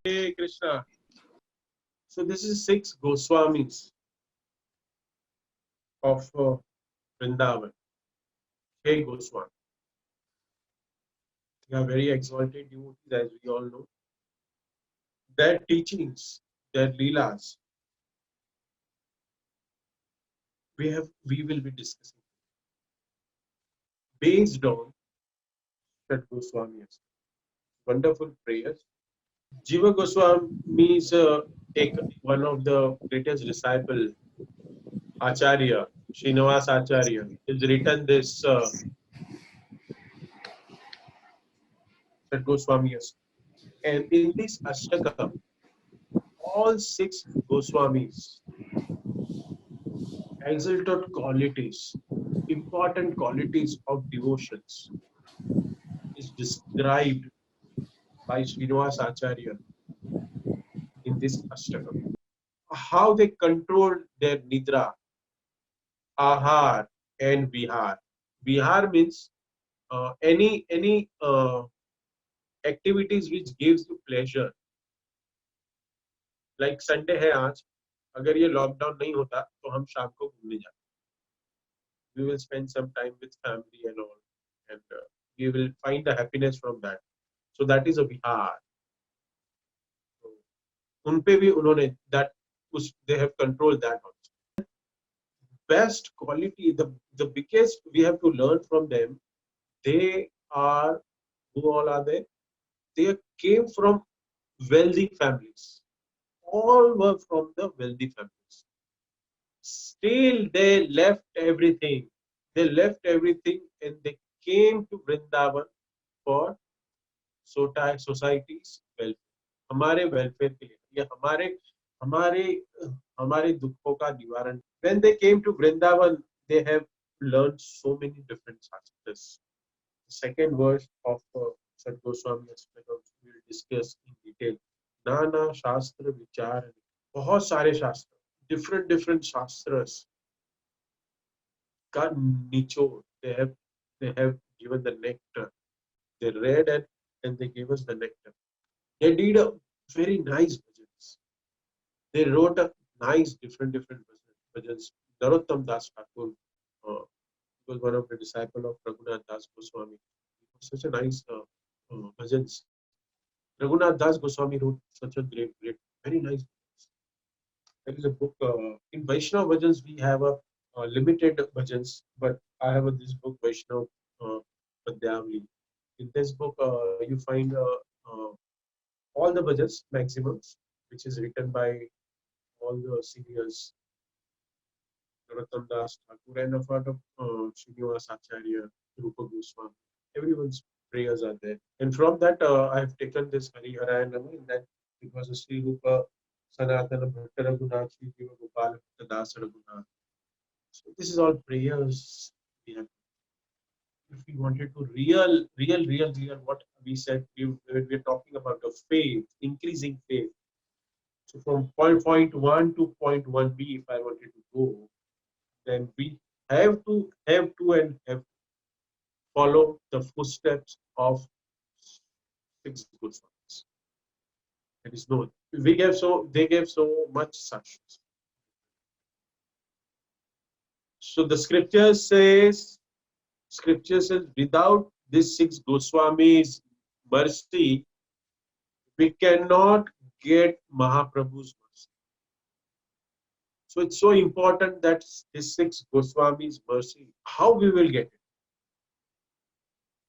Hey Krishna. So this is 6 Goswamis of Vrindavan. Hey Goswami. They are very exalted devotees, as we all know. Their teachings, their leelas, we will be discussing based on Shad Goswami's wonderful prayers. Jiva Goswami is one of the greatest disciple, Acharya, Srinivas Acharya, has written this Shad Goswami. And in this Astakam, all 6 Goswamis exalted qualities, important qualities of devotions is described by Srinivas Acharya in this Astakam. How they control their nidra, ahar, and vihar. Vihar means any activities which gives you pleasure. Like Sunday है आज, अगर ये lockdown नहीं होता तो हम शाम को घूमने जाते. We will spend some time with family and all, and we will find the happiness from that. So that is a vihar. So, उन पे भी उन्होंने that they have controlled that also. Best quality, the biggest we have to learn from them. They are, who all are they? They came from wealthy families. All were from the wealthy families. Still, they left everything. They left everything and they came to Vrindavan for society's welfare. हमारे welfare के लिए, ये हमारे हमारे दुखों का निवारण. When they came to Vrindavan, they have learned so many different shastras. The second verse of Sad Goswami Astakam we will discuss in detail. नाना शास्त्र विचार, बहुत सारे शास्त्र, different shastras का निचोड़. They have given the nectar. They read and they gave us the nectar. They did a very nice bhajans. They wrote a nice different bhajans. Narottam Das Thakur was one of the disciples of Raghunath Das Goswami. Such a nice bhajans. Raghunath Das Goswami wrote such a great, very nice. There is a book in Vaishnava bhajans. We have a limited bhajans, but I have this book Vaishnava Padyavali. In this book, you find all the bhajans maximums, which is written by all the seniors, Narottam Das Thakur, and a part of Srinivas Acharya, Rupa Goswami. Everyone's prayers are there. And from that, I have taken this Hari Harayanama, in that it was a Sri Rupa Sanatana Bhatta Raghunath, Sri Jiva Gopala Bhatta Das Raghunath. So this is all prayers we have. If we wanted to real, what we said, we're talking about the faith, increasing faith. So from point 1 to point 1b, if I wanted to go, then we have to follow the footsteps of 6 Goswamis. There is no. They gave so much such. So the scripture says, without this 6 Goswamis' mercy, we cannot get Mahaprabhu's mercy. So it's so important that this 6 Goswamis' mercy, how we will get it.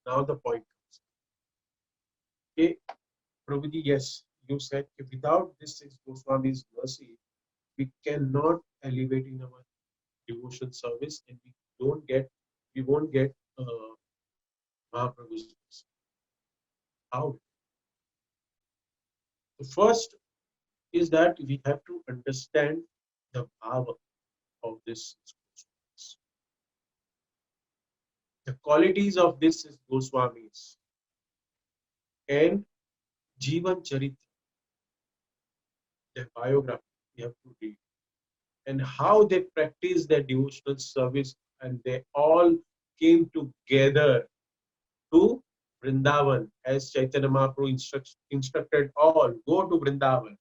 Now the point comes. Okay, Prabhuji, yes, you said without this 6 Goswamis' mercy, we cannot elevate in our devotion service, and we won't get Mahaprabhu's mercy. How? The first is that we have to understand the power of this Goswamis. The qualities of this Goswamis and Jivan Charitra, their biography, we have to read. And how they practice their devotional service, and they all came together to Vrindavan, as Chaitanya Mahaprabhu instructed all, go to Vrindavan,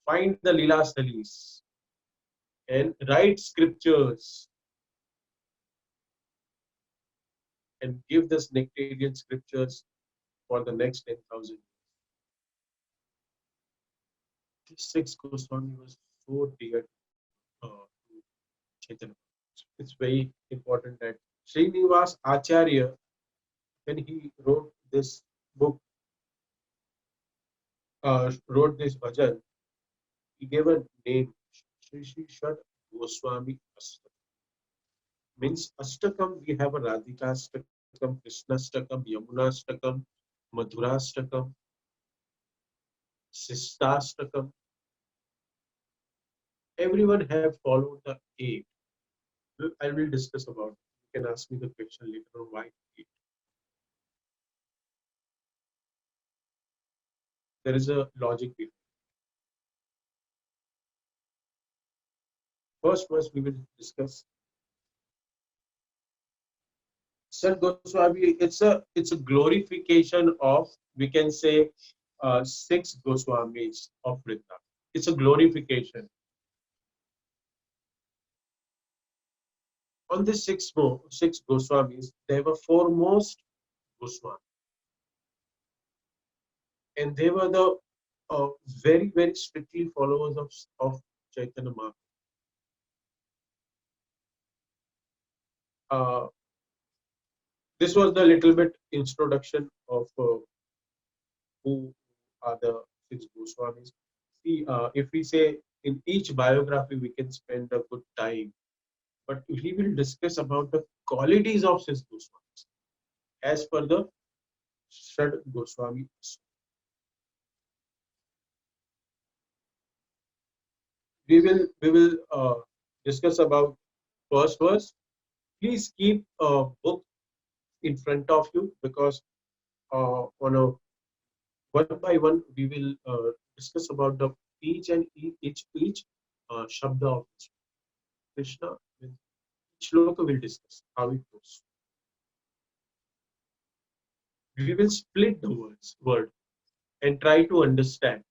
find the Leela Stalis, and write scriptures and give this nectarian scriptures for the next 10,000 years. This six Goswami was so dear to Chaitanya. It's very important that Srinivas Acharya, when he wrote this book, wrote this bhajan, he gave a name, Shri Shad Goswami Astakam. Means Astakam, we have a Radhika Astakam, Krishna Astakam, Yamuna Astakam, Madhura Astakam, Sista Astakam. Everyone have followed the eight. I will discuss about it. You can ask me the question later on why eight. There is a logic behind. First verse we will discuss. Sir Goswami, it's a glorification of, we can say, six Goswamis of Vrindavan. It's a glorification. On the six Goswamis, there were foremost Goswamis, and they were the very very strictly followers of Chaitanya Mahaprabhu. This was the little bit introduction of who are the six Goswamis. See, if we say in each biography, we can spend a good time, but we will discuss about the qualities of six Goswamis as per the Shad Goswami. We will discuss about first verse. Please keep a book in front of you, because on a one by one we will discuss about the each and each shabda of Krishna. Each shloka will discuss how it goes. We will split the word and try to understand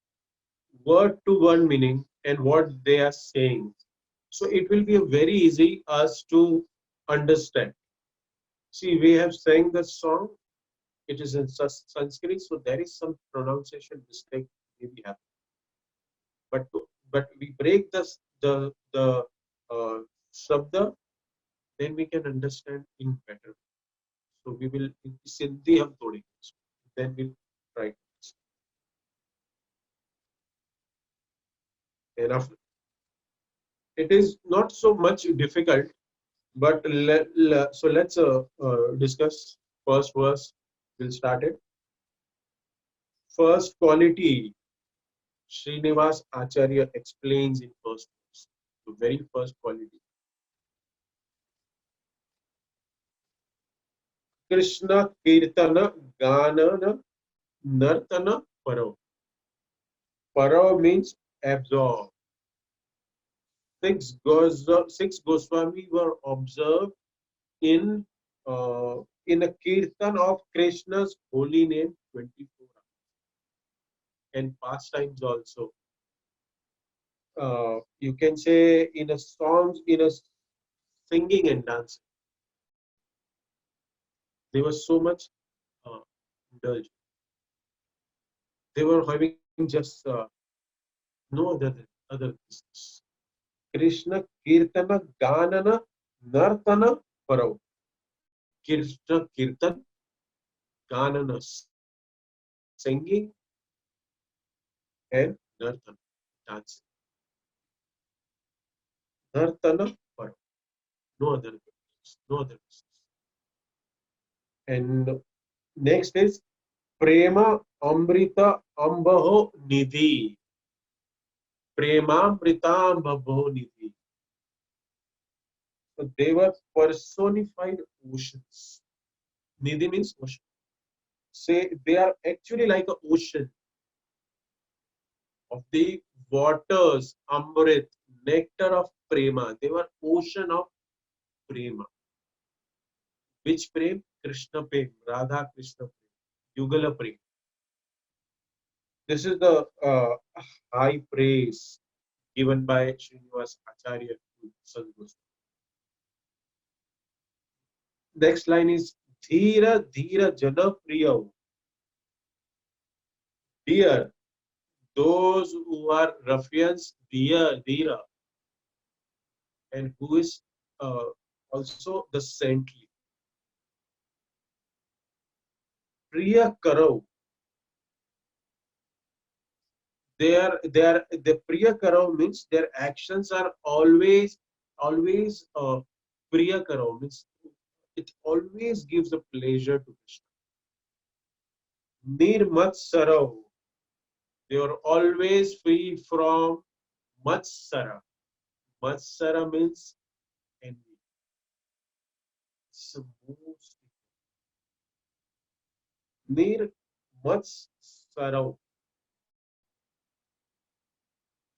word to word meaning and what they are saying. So it will be a very easy us to understand. See, we have sang the song. It is in Sanskrit, so there is some pronunciation mistake maybe happen. But we break the shabda, then we can understand in better. So we will in Sindhi hum tode, then we'll try. And after, it is not so much difficult, but so let's discuss first verse. We'll start it. First quality, Srinivas Acharya explains in first verse. The very first quality. Krishna Kirtana Ganana Nartana Parav. Parav means absorb. Six Goswami were observed in in a kirtan of Krishna's holy name 24 hours, and pastimes also. You can say in a songs, in a singing and dancing. They were so much uh, indulged. They were having just no other business. Krishna Kirtana Ganana Nartana Parav. Krishna Kirtan Ganana singing and Nartana dancing. Nartana Parav. No other business. No other business. And next is Prema Amrita Ambaho Nidhi. Premamrita Ambaho Nidhi. So they were personified oceans. Nidhi means ocean. Say they are actually like an ocean of the waters, Amrit, nectar of Prema. They were ocean of Prema. Which Prem? Krishna Prem, Radha Krishna Prem. Yugala Priya. This is the high praise given by Srinivas Acharya to Sant Goswami. Next line is Dhira Dhira Jana Priya. Dear, those who are ruffians, dear, Dhira, and who is uh, also the saintly. Priya Karau. The Priya Karau means their actions are always Priya Karau means it always gives a pleasure to Krishna. Nirmat Sarau. They are always free from Matsara. Matsara means envy. It's the most Nirmat Sarau.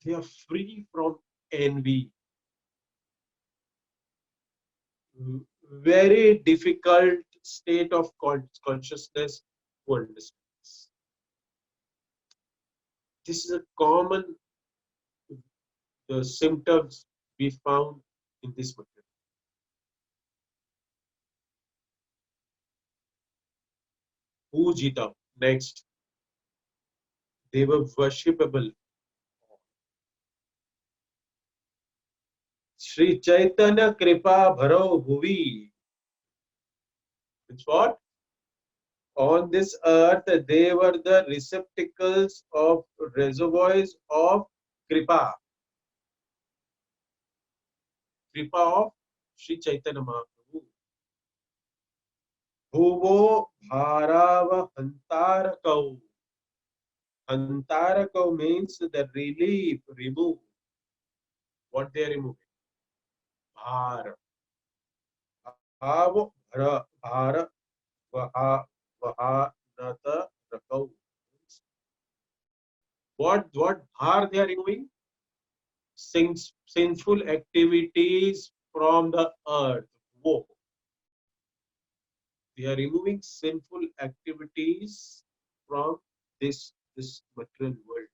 They are free from envy. Very difficult state of consciousness to understand. This is a common the symptoms we found in this material. Pujita. Next, they were worshipable. Sri Chaitanya Kripa Bharo Bhuvi. It's what? On this earth, they were the receptacles of reservoirs of Kripa. Kripa of Sri Chaitanya Mahaprabhu. Bhuvo Bharava Hantarakau. Hantarakau means the relief, remove. What they are removing? Bhar. Bhav Bhar Vahanata Rakau. What bhar they are removing? Sinful activities from the earth. Whoa. They are removing sinful activities from this material world.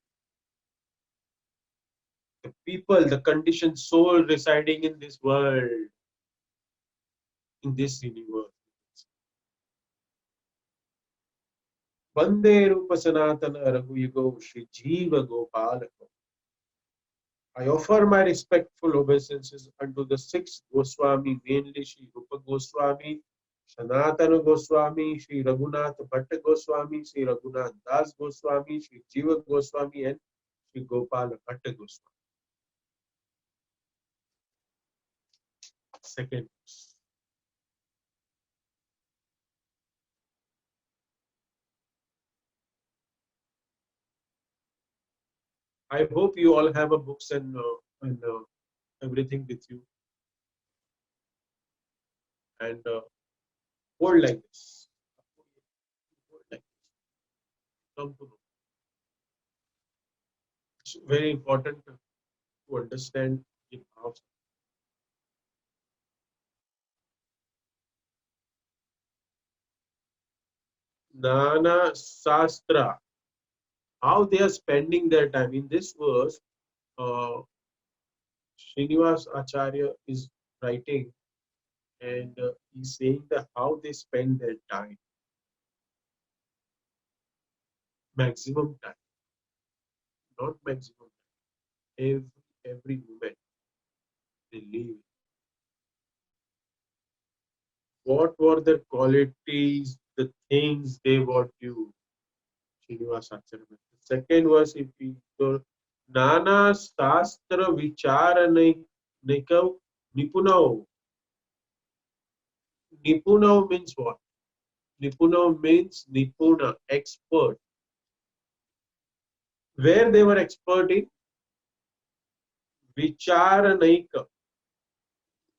The people, the conditioned soul residing in this world, in this universe. Vande Rupa Sanatana Raghuyugo Shri Jiva Gopalako. I offer my respectful obeisances unto the six Goswami, mainly Shri Rupa Goswami, Sanatana Goswami, Shri Raghunath Bhatta Goswami, Shri Raghunath Das Goswami, Shri Jiva Goswami, and Shri Gopala Bhatta Goswami. Second, I hope you all have a books and everything with you and hold like this. Hold like this. Come to know. It's very important to understand the house. Nana Sastra, how they are spending their time. In this verse, uh, Srinivas Acharya is writing and he's saying that how they spend their time, maximum time, not maximum time, every moment they live. What were the qualities, the things they would do? Srinivas Acharya. The second verse, if we go, Nana Sastra Vichara Nikav Nipunao. Nipunao means what? Nipuna means Nipuna, expert. Where they were expert in? Vicharanaika,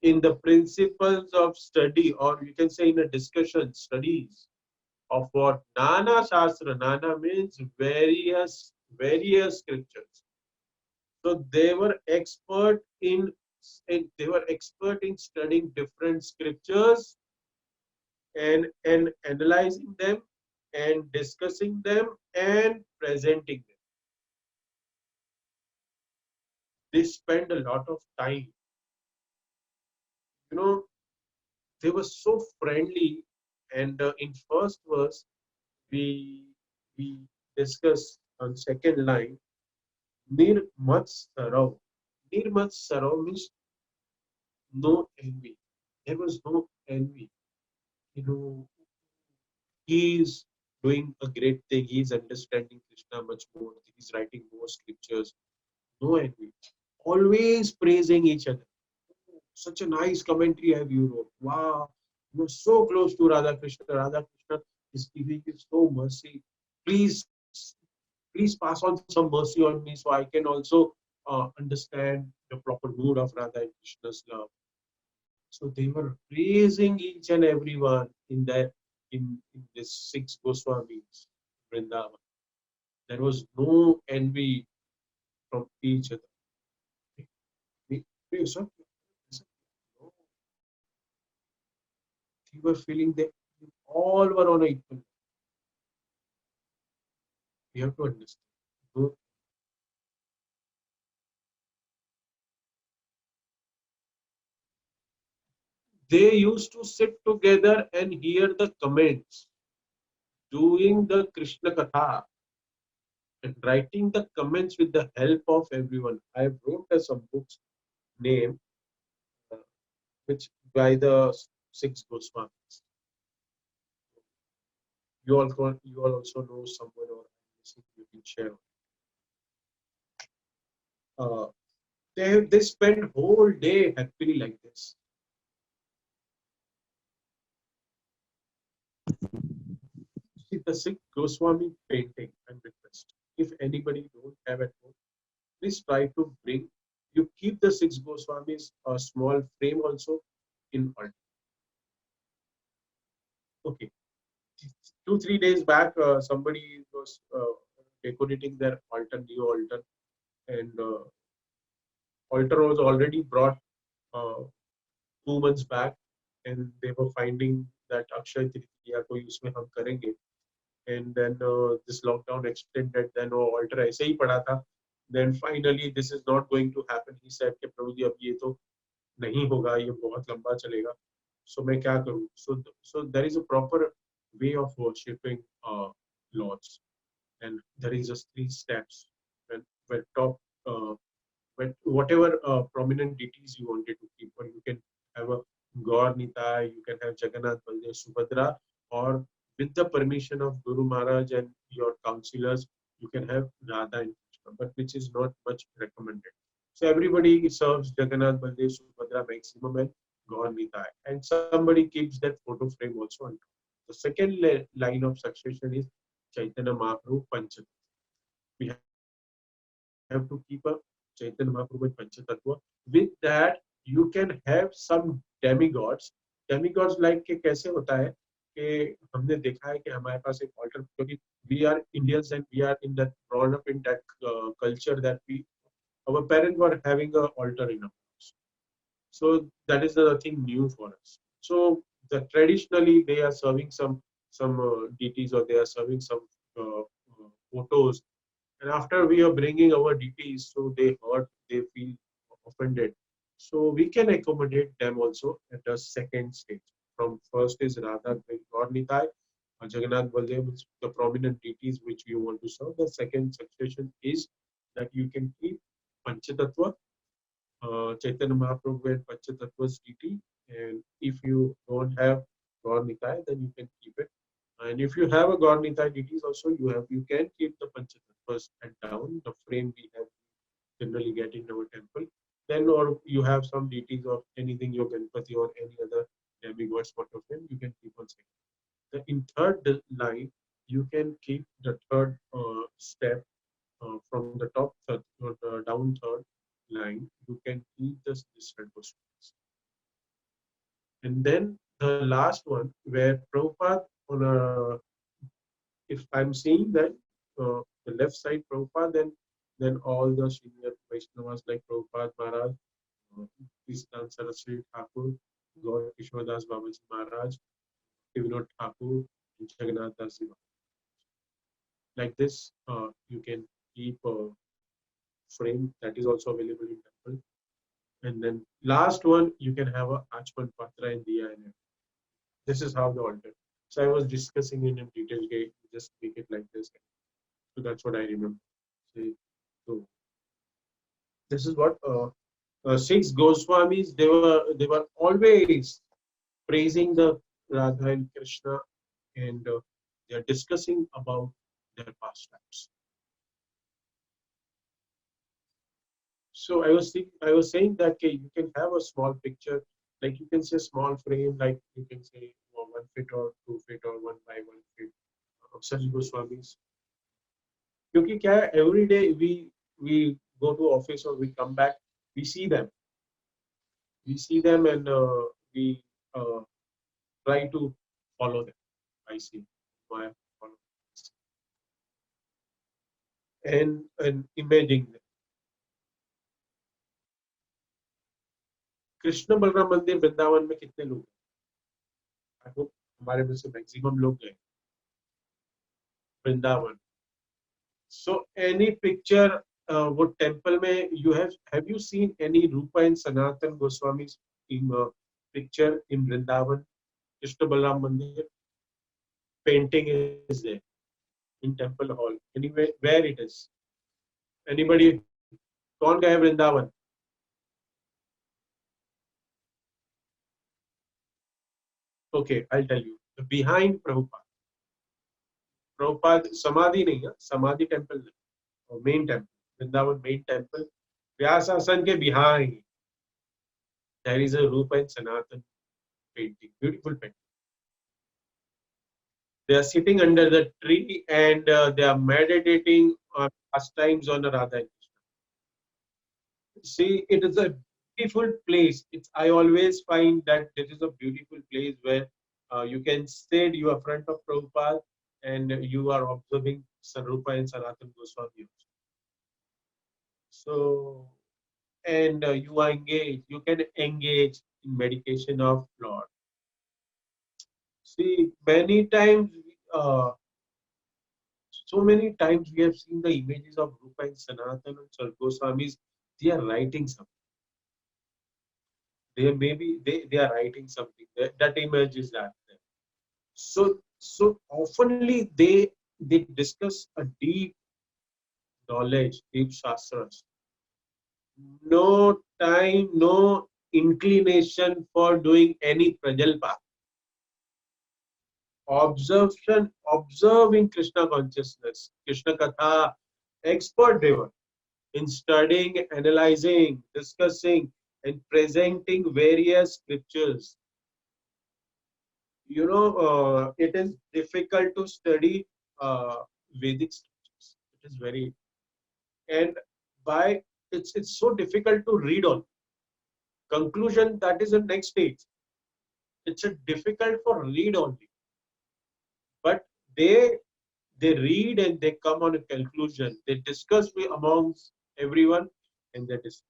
in the principles of study, or you can say in a discussion, studies of what? Nana Shastra. Nana means various scriptures. So they were expert in studying different scriptures and analyzing them and discussing them and presenting them. They spend a lot of time. You know, they were so friendly. And in first verse, we we discuss on second line, Nirmat Sarav. Nirmat Sarav means no envy. There was no envy. You know, he is doing a great thing. He is understanding Krishna much more. He's writing more scriptures. No envy. Always praising each other. Such a nice commentary have you wrote. Wow, you're so close to Radha Krishna. Radha Krishna is giving you so mercy. Please, please pass on some mercy on me so I can also understand the proper mood of Radha and Krishna's love. So they were praising each and everyone in this six Goswamis, Vrindavan. There was no envy from each other. We, so, no, they were feeling that all were on equal. We have to understand. So they used to sit together and hear the comments, doing the Krishna Katha and writing the comments with the help of everyone. I wrote some books name uh, which by the six Goswamis. You all also know someone or you can share. Uh, they spend whole day happily like this. See the six Goswami painting and request. If anybody don't have at home, please try to bring. You keep the six Goswamis a small frame also in altar. Okay, 2 3 days back, somebody was decorating their altar, new altar, and altar was already brought uh, 2 months back, and they were finding that Akshay Tritiya को इसमें हम करेंगे. And then this lockdown extended. Then वो altar ऐसे ही पड़ा था. Then finally this is not going to happen. He said कि प्रभु जी अब ये तो नहीं होगा, ये बहुत लंबा चलेगा. So मैं क्या करूँ? So there is a proper way of worshipping lords, and there is just 3 steps. When top when whatever prominent deities you wanted to keep, or you can have a Gaur Nitai, you can have Jagannath, Baldev, Subhadra, or with the permission of Guru Maharaj and your counselors, you can have Radha and Krishna, but which is not much recommended. So everybody serves Jagannath, Baldev, Subhadra maximum and Gaur Nitai, and somebody keeps that photo frame also on top. The second line of succession is Chaitanya Mahaprabhu Panchatattva. We have to keep a Chaitanya Mahaprabhu with Panchatattva. With that, you can have some demigods. Demigods like के कैसे होता है कि हमने देखा है कि हमारे पास एक altar, क्योंकि we are Indians and we are in that brought up in that culture that we our parents were having a altar in our house. So that is the thing new for us. So traditionally they are serving some deities, or they are serving some photos, and after we are bringing our deities, so they hurt, they feel offended. So we can accommodate them also at the second stage. From first is Radha Gaur Nitai, Jagannath Baldev, the prominent deities which you want to serve. The second succession is that you can keep Panchatattva, Chaitanya Mahaprabhu and Panchatattva's deity. And if you don't have Gaur Nitai, then you can keep it. And if you have a Gaur Nitai deities also, you can keep the Panchatattvas and down, the frame we have generally get in our temple. Then, or you have some deities of anything, your Ganpati or any other demigods photo frame, you can keep on second. In third line, you can keep the third step from the top third or the down third line. You can keep this red Goswamis. And then the last one where Prabhupada on a, if I'm seeing that the left side Prabhupada, then all the senior Vaishnavas like Prabhupada Maharaj, Krishnan Saraswati Thakur, Gaur Kishore Das Babaji Maharaj, Vinod Thakur, and Jagannath Das Ji. like this. You can keep a frame that is also available in temple. And then last one, you can have a Achman Patra in Diya and everything. This is how the altar. So I was discussing in detail, okay, just make it like this. So that's what I remember. So this is what six Goswamis, they were always praising the Radha and Krishna, and they are discussing about their pastimes. So I was saying that okay, you can have a small picture, like you can say small frame, like you can say 1 feet or 2 feet or 1 by 1 feet of such Goswamis. क्योंकि क्या है, every day we go to office or we come back, we see them, and we uh, try to follow them. I see why follow and imaging them. Krishna Balram मंदिर वृंदावन में कितने लोग हैं? I hope हमारे में से मैक्सिमम लोग गए वृंदावन. So any picture वो temple में have you seen any Rupa and Sanatan Goswami's in picture in Vrindavan Krishna Balaram Mandir? Painting is there in temple hall. Anyway, where it is? Anybody? कौन गया है Vrindavan? Okay, I'll tell you. Behind Prabhupada. Prabhupada Samadhi नहीं है, Samadhi temple नहीं, main temple. Vrindavan main temple. Vyasasana के behind there is a Rupa and Sanatan painting. Beautiful painting. They are sitting under the tree and they are meditating on pastimes on Radha and Krishna. See, it is a beautiful place. I always find that it is a beautiful place where you can sit, you are front of Prabhupada and you are observing Sarupa and Sanatan Goswami. So, and you can engage in meditation of Lord. See, so many times we have seen the images of Rupa and Sanatan and Sar Goswamis. They are writing something. They are writing something. That image is that there. So oftenly they discuss a deep knowledge, deep shastras. No time, no inclination for doing any prajalpa. Observing Krishna consciousness, Krishna Katha, expert they were in studying, analyzing, discussing, and presenting various scriptures. It is difficult to study Vedic scriptures. It is very, and by it's so difficult to read on. Conclusion, that is the next stage. It's a difficult for read only, but they read and they come on a conclusion. They discuss amongst everyone, and that is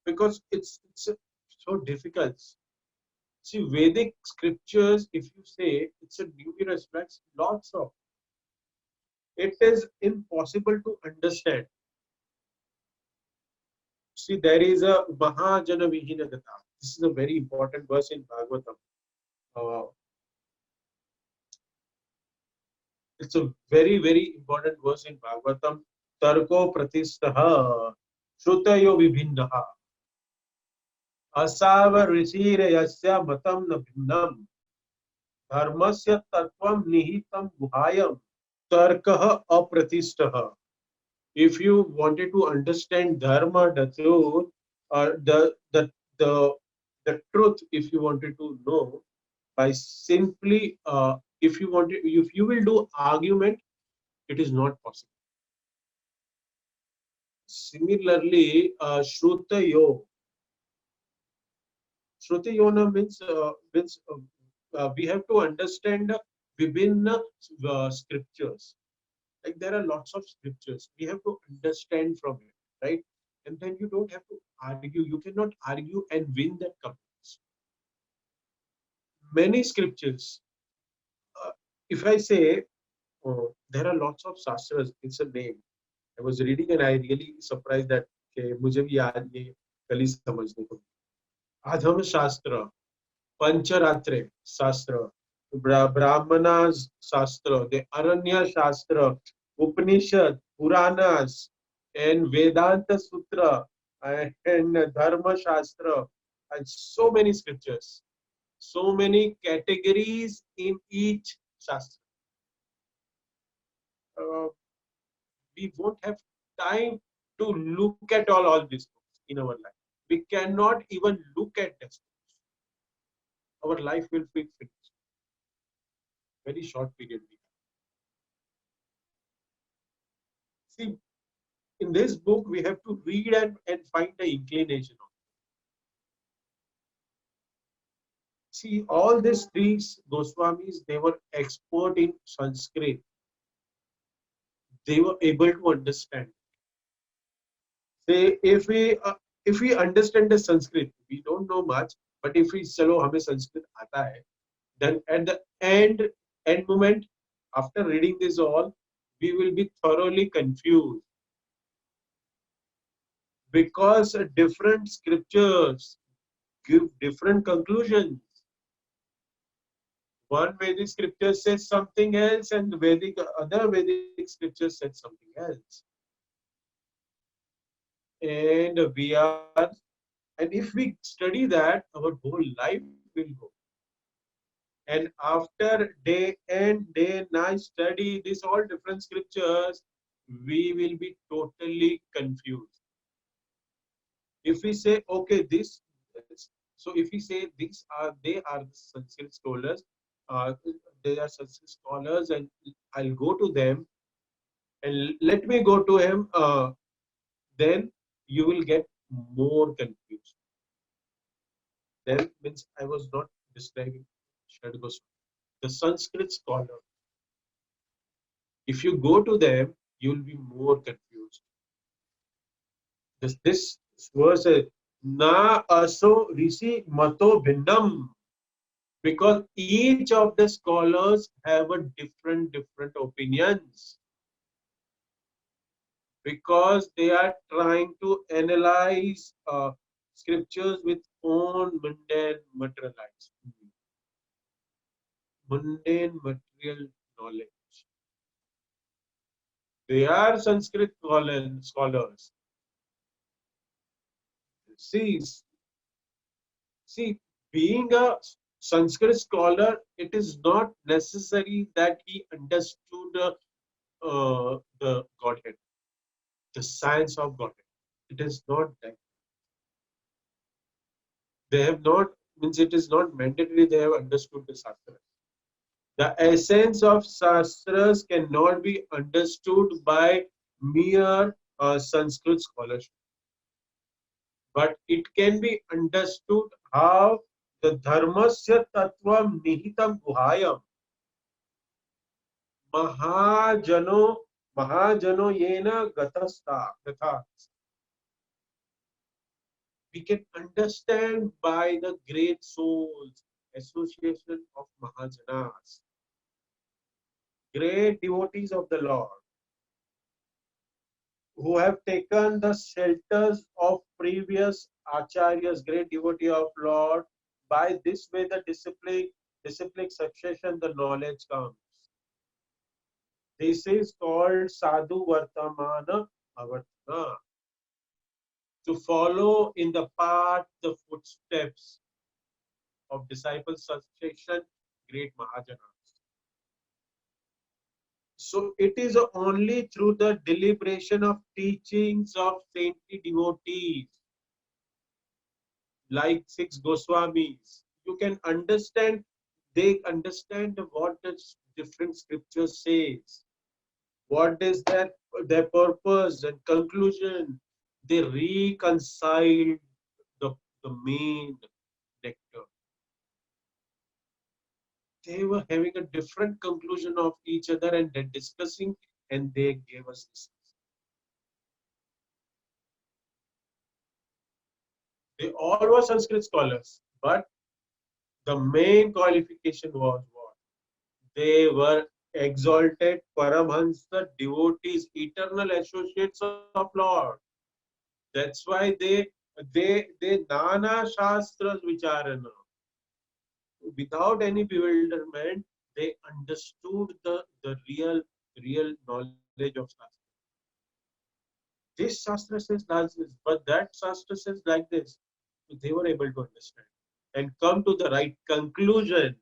because it's so difficult. See, Vedic scriptures, if you say it's a numerous facts, lots of. It is impossible to understand. See, there is a Mahajana Vihinagata. This is a very important verse in Bhagavatam. Uh, it's a very, very important verse in Bhagavatam. Tarko Pratistaha Shrutayo Vibhinnaha Asava Rishire Yasya Matam Nabhinnam Dharmasya Tatvam Nihitam Guhayam Tarkaha Apratistha. If you wanted to understand dharma, the truth, or the the truth, if you wanted to know, by simply if you will do argument, it is not possible. Similarly, Shrutayona means we have to understand Vibhinna scriptures. Like there are lots of scriptures. We have to understand from it, right? And then you don't have to argue. You cannot argue and win that conflict. Many scriptures. Uh, if I say there are lots of shastras. It's a name. I was reading and I really surprised that मुझे भी आज ये कल ही समझने को अधम शास्त्र पंचरात्रे शास्त्र ब्राह्मणा शास्त्र the aranya shastra upanishad puranas and vedanta sutra and dharma shastra and so many scriptures, so many categories in each shastra. We won't have time to look at all these books in our life. We cannot even look at this. Our life will be finished. Very short period. See, in this book, we have to read and find the inclination of. See, all these three Goswamis, they were expert in Sanskrit. They were able to understand. Say, if we understand the Sanskrit, we don't know much, but if we chalo हमें संस्कृत आता है, then at the end moment, after reading this all, we will be thoroughly confused because different scriptures give different conclusions. One Vedic scripture says something else, and other Vedic scripture said something else. And and if we study that, our whole life will go. And after day and day night study these all different scriptures, we will be totally confused. If we say, okay, so if we say they are Sanskrit scholars, they are Sanskrit scholars, and I'll go to them and let me go to him, then you will get more confused. Then means I was not describing Shad Goswami, the Sanskrit scholar. If you go to them, you will be more confused. This verse is Na aso rishi mato bhinnam, because each of the scholars have a different opinions, because they are trying to analyze scriptures with own mundane material knowledge. They are Sanskrit scholars. See, see, being a Sanskrit scholar, it is not necessary that he understood the Godhead, the science of Godhead. It is not that. They have not, means it is not mandatory they have understood the Shastras. The essence of Shastras cannot be understood by mere Sanskrit scholarship. But it can be understood how the dharmasya tattvam nihitam guhayam mahajano yena gatha. We can understand by the great souls association of Mahajanas, great devotees of the Lord, who have taken the shelters of previous acharyas, great devotee of Lord. By this way, the disciplic succession, the knowledge comes. This is called sadhu vartamana avartana. To follow in the path, the footsteps of disciple succession, great Mahajanas. So it is only through the deliberation of teachings of saintly devotees like six Goswamis, you can understand, they understand what the different scriptures says, what is their purpose and conclusion. They reconcile the main nectar. They were having a different conclusion of each other and they're discussing, and they gave us this. They all were Sanskrit scholars, but the main qualification was what? They were exalted Paramhansa devotees, eternal associates of Lord. That's why they Nana Shastras Vicharana. Without any bewilderment, they understood the real knowledge of Shastra. This Shastra says like this, but that Shastra says like this. They were able to understand and come to the right conclusion.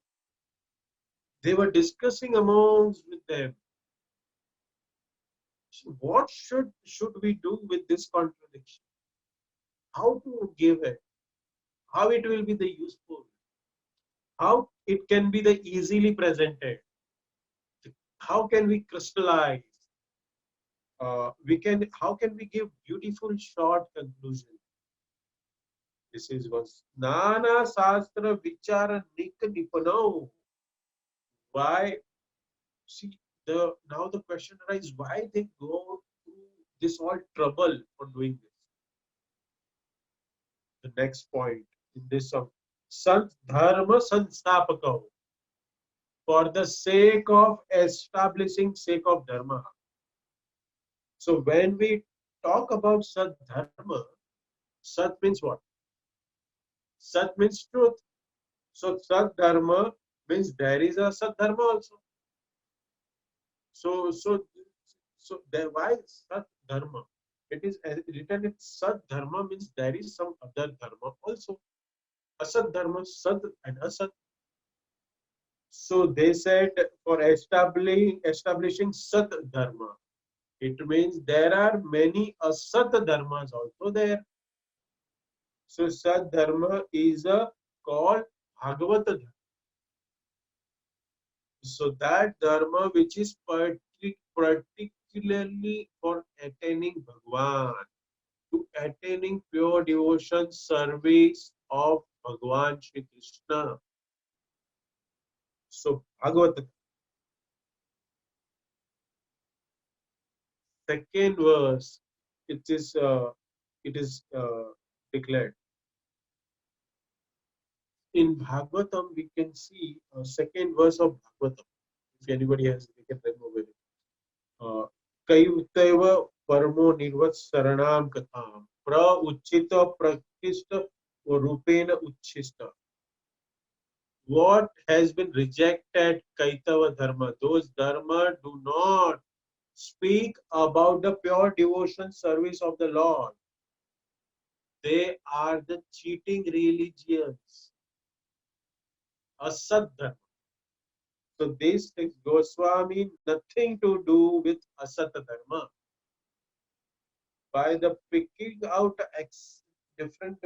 They were discussing amongst with them. What should we do with this contradiction? How to give it? How it will be the useful? How it can be the easily presented? How can we crystallize? We can. How can we give beautiful short conclusion? This is was Nana Shastra Vichara Nik Nipano. Why? See, now the question arises: why they go through this all trouble for doing this? The next point in this song, Sant Dharma Sanstapaka, for the sake of establishing sake of dharma. So when we talk about Sat Dharma, Sat means what? Sat means truth. So Sat Dharma means there is a Sat Dharma also. So so so there why Sat Dharma? It is written in Sat Dharma means there is some other dharma also. Asat Dharma, Sat and Asat. So they said for establishing Sat Dharma. It means there are many Asat Dharmas also there. So Sat Dharma is called Bhagavad Dharma. So that Dharma which is particularly for attaining Bhagwan, to attaining pure devotion service of Bhagwan Shri Krishna. So Bhagavad second verse, it is declared in Bhagavatam. We can see second verse of Bhagavatam. If anybody has, they can remove it. Kaivateva parmo nirvat saranam katham pra uchita prakishta rupena uchista. What has been rejected Kaitava dharma? Those dharma do not speak about the pure devotion service of the Lord. They are the cheating religions, asad dharma. So this things Goswami nothing to do with asat dharma. By the picking out different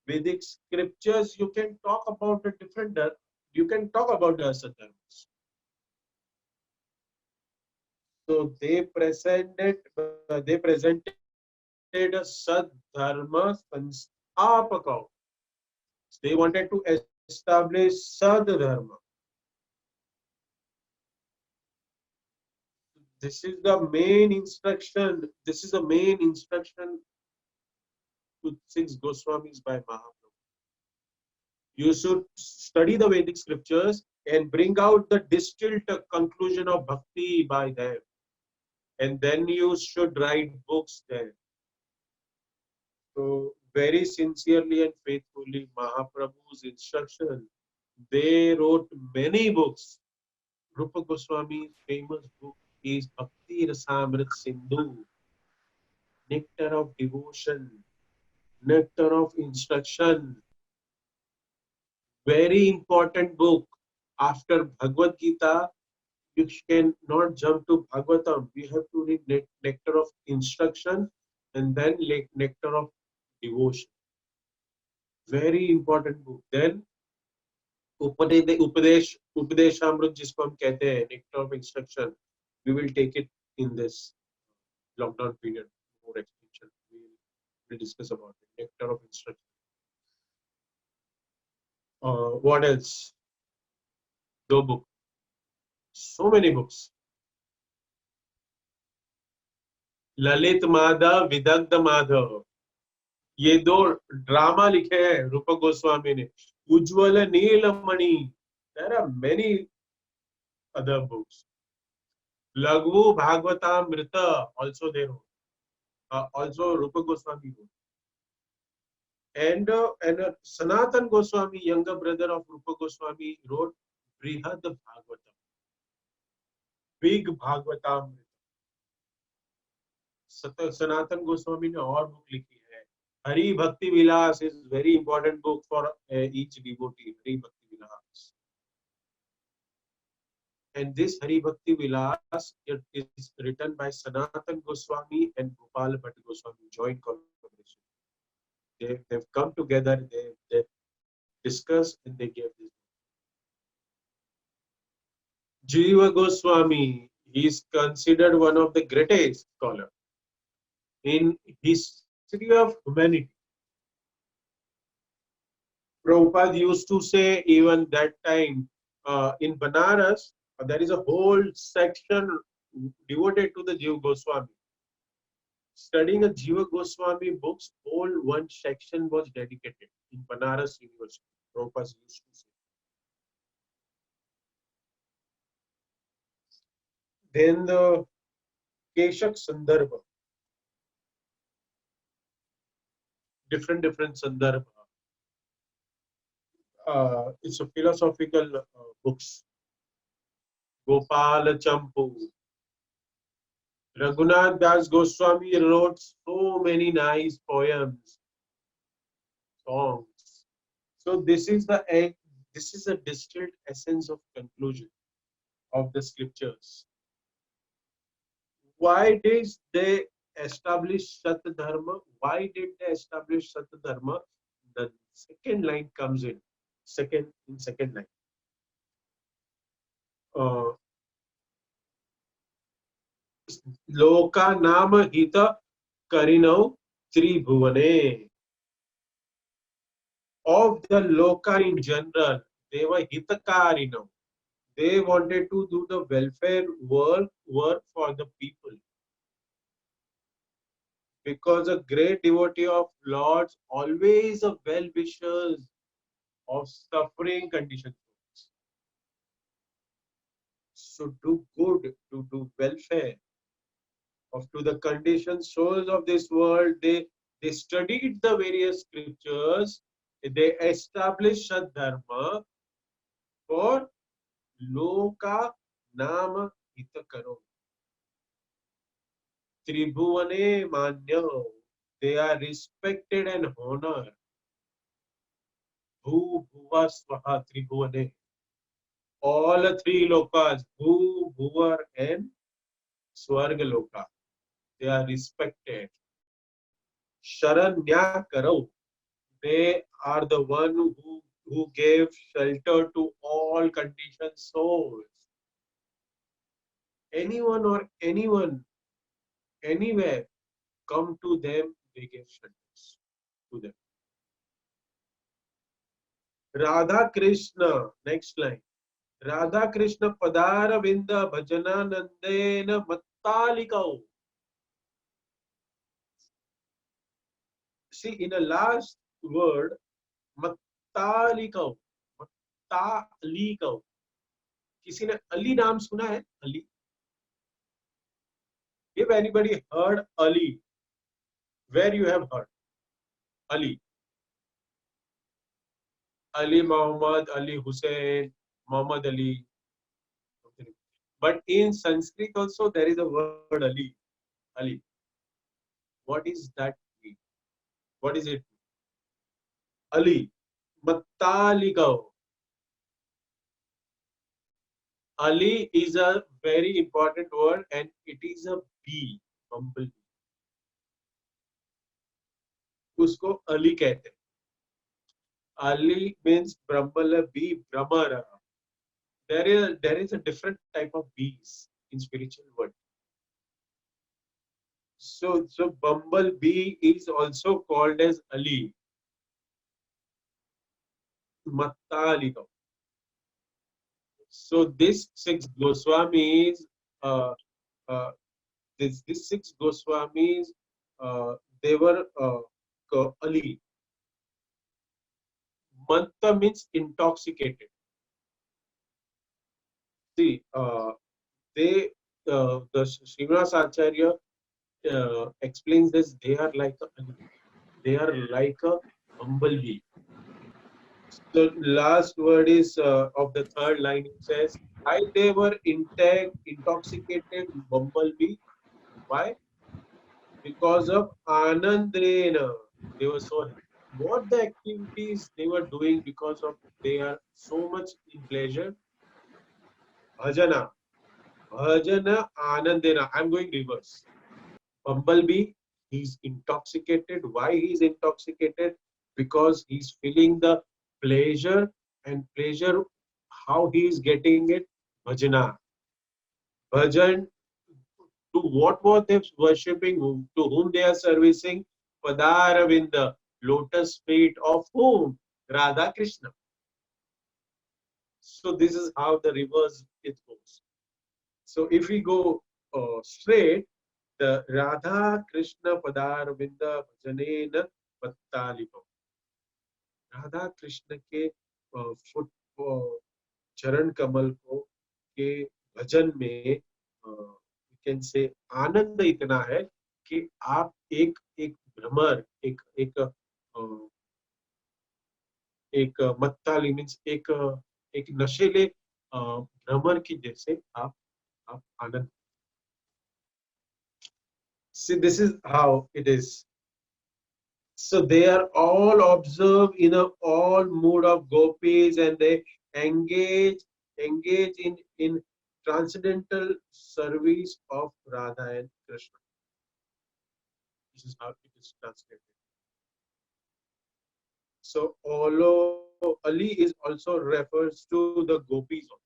Vedic scriptures, you can talk about the different. You can talk about the asat dharmas. So they presented a sad dharma sanstapaka. They wanted to establish sad dharma. This is the main instruction. This is the main instruction to 6 Goswamis by Mahaprabhu. You should study the Vedic scriptures and bring out the distilled conclusion of bhakti by them. And then you should write books there. So very sincerely and faithfully, Mahaprabhu's instruction, they wrote many books. Rupa Goswami's famous book is Bhakti Rasamrit Sindhu, nectar of devotion, nectar of instruction. Very important book. After Bhagavad Gita, you can not jump to Bhagavatam. We have to read nectar of instruction and then nectar of devotion. Very important book. Then Upadeshamrita जिसको हम कहते हैं, nectar of instruction, we will take it in this lockdown period. More extension, we will discuss about it. Nectar of instruction. What else? दो book. So many books. Lalit Madhav, Vidagdha Madhav, ये दो drama लिखे हैं रूप गोस्वामी ने. उज्ज्वल नीलमणि. There are many other books. Laghu Bhagavatamrita also they wrote. Also Rupa Goswami wrote. And Sanatan Goswami, younger brother of Rupa Goswami, wrote Brihad Bhagavatam, big Bhagavatam. Sanatan Goswami ने और book लिखी है. हरि भक्ति विलास is very important book for each devotee. Hari Bhakti Vilas. And this Hari Bhakti Vilas it is written by Sanatan Goswami and Gopal Bhatt Goswami, joint collaboration. They've come together, they discussed and they gave this. Jiva Goswami, he is considered one of the greatest scholars in history of humanity. Prabhupada used to say even that time in Banaras, there is a whole section devoted to the Jiva Goswami. Studying a Jiva Goswami books, whole one section was dedicated in Banaras University. Prabhupada used to say. Then the Keshak Sandarbha, different Sandarbha. It's a philosophical books. Gopal Champu. Raghunath Das Goswami wrote so many nice poems, songs. So this is a distilled essence of conclusion of the scriptures. Why did they establish Sat Dharma? Why did they establish Sat Dharma? The second line comes in. Second line. Loka nama hita karinau tribhuvane. Of the loka in general, they were hitakarinau. They wanted to do the welfare work for the people. Because a great devotee of Lord's always a well-wishers of suffering conditions. So do good, to do welfare of to the conditioned souls of this world. They studied the various scriptures. They established a dharma for loka nama hitakaro. Tribhuvane manya. They are respected and honored. Bhu Bhuva Swaha Tribhuvane. All three lokas, Bhu, Bhuvar, and Swarga Loka. They are respected. Sharanya Karau. They are the one who gave shelter to all conditioned souls. Anyone, anywhere, come to them, they give shelters to them. Radha Krishna, next line. Radha Krishna Padara Vinda Bhajana Nandena Mattalikau. See, in the last word, Mattalikau. Mattalikau. किसी ने अली नाम सुना है? Ali. If anybody heard Ali, where you have heard? Ali. Ali Muhammad, Ali Hussein, Muhammad Ali. But in Sanskrit also there is a word Ali. Ali. What is that mean? What is it? Ali. Mattaligao. Ali is a very important word and it is a bee. Bumblebee. उसको अली कहते हैं. Ali means bumblebee, Brahmara. There is a different type of bees in spiritual world. So bumblebee is also called as Ali. Mattaliga. So this six Goswamis, uh, uh, this six Goswamis, they were Ali. Manta means intoxicated. See, they the Srinivas Acharya explains this. They are like a bumblebee. The last word is of the third line. It says, "I they were intoxicated bumblebee. Why? Because of Anandrena. They were so happy. What the activities they were doing because of they are so much in pleasure? Bhajana. Bhajana Anandena. I'm going reverse. Bumblebee, he's intoxicated. Why he's intoxicated? Because he's feeling the pleasure, and pleasure, how he is getting it? Bhajana. Bhajan, to what was they worshipping? To whom they are servicing? Padaravinda, lotus feet of whom? Radha Krishna. So this is how the reverse it goes. So if we go straight, the Radha Krishna Padaravinda Bhajanena Pattalivam. Radha Krishna के foot चरण कमल को के भजन में can say आनंद इतना है कि आप एक एक भ्रमर एक मत्ताली मीन्स एक नशेले भ्रमर की जैसे आप आनंद. See, this is how it is. So they are all observed in a all mood of gopis, and they engage engage in transcendental service of Radha and Krishna. This is how it is translated. So although Ali is also refers to the gopis also,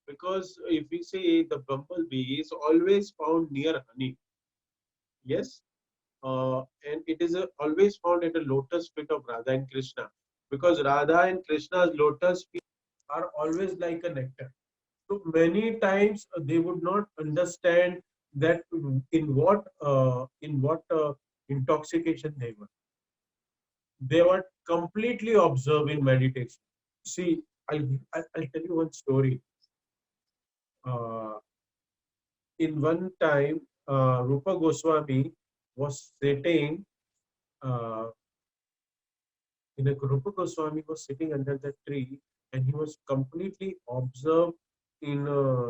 because if we say the bumblebee is always found near honey, yes, and it is always found at a lotus feet of Radha and Krishna, because Radha and Krishna's lotus feet are always like a nectar. So many times they would not understand that in what intoxication they were. They were completely observed in meditation. See, I'll tell you one story. Uh, in one time, Rupa Goswami was sitting uh, in a Rupa Goswami was sitting under the tree, and he was completely absorbed in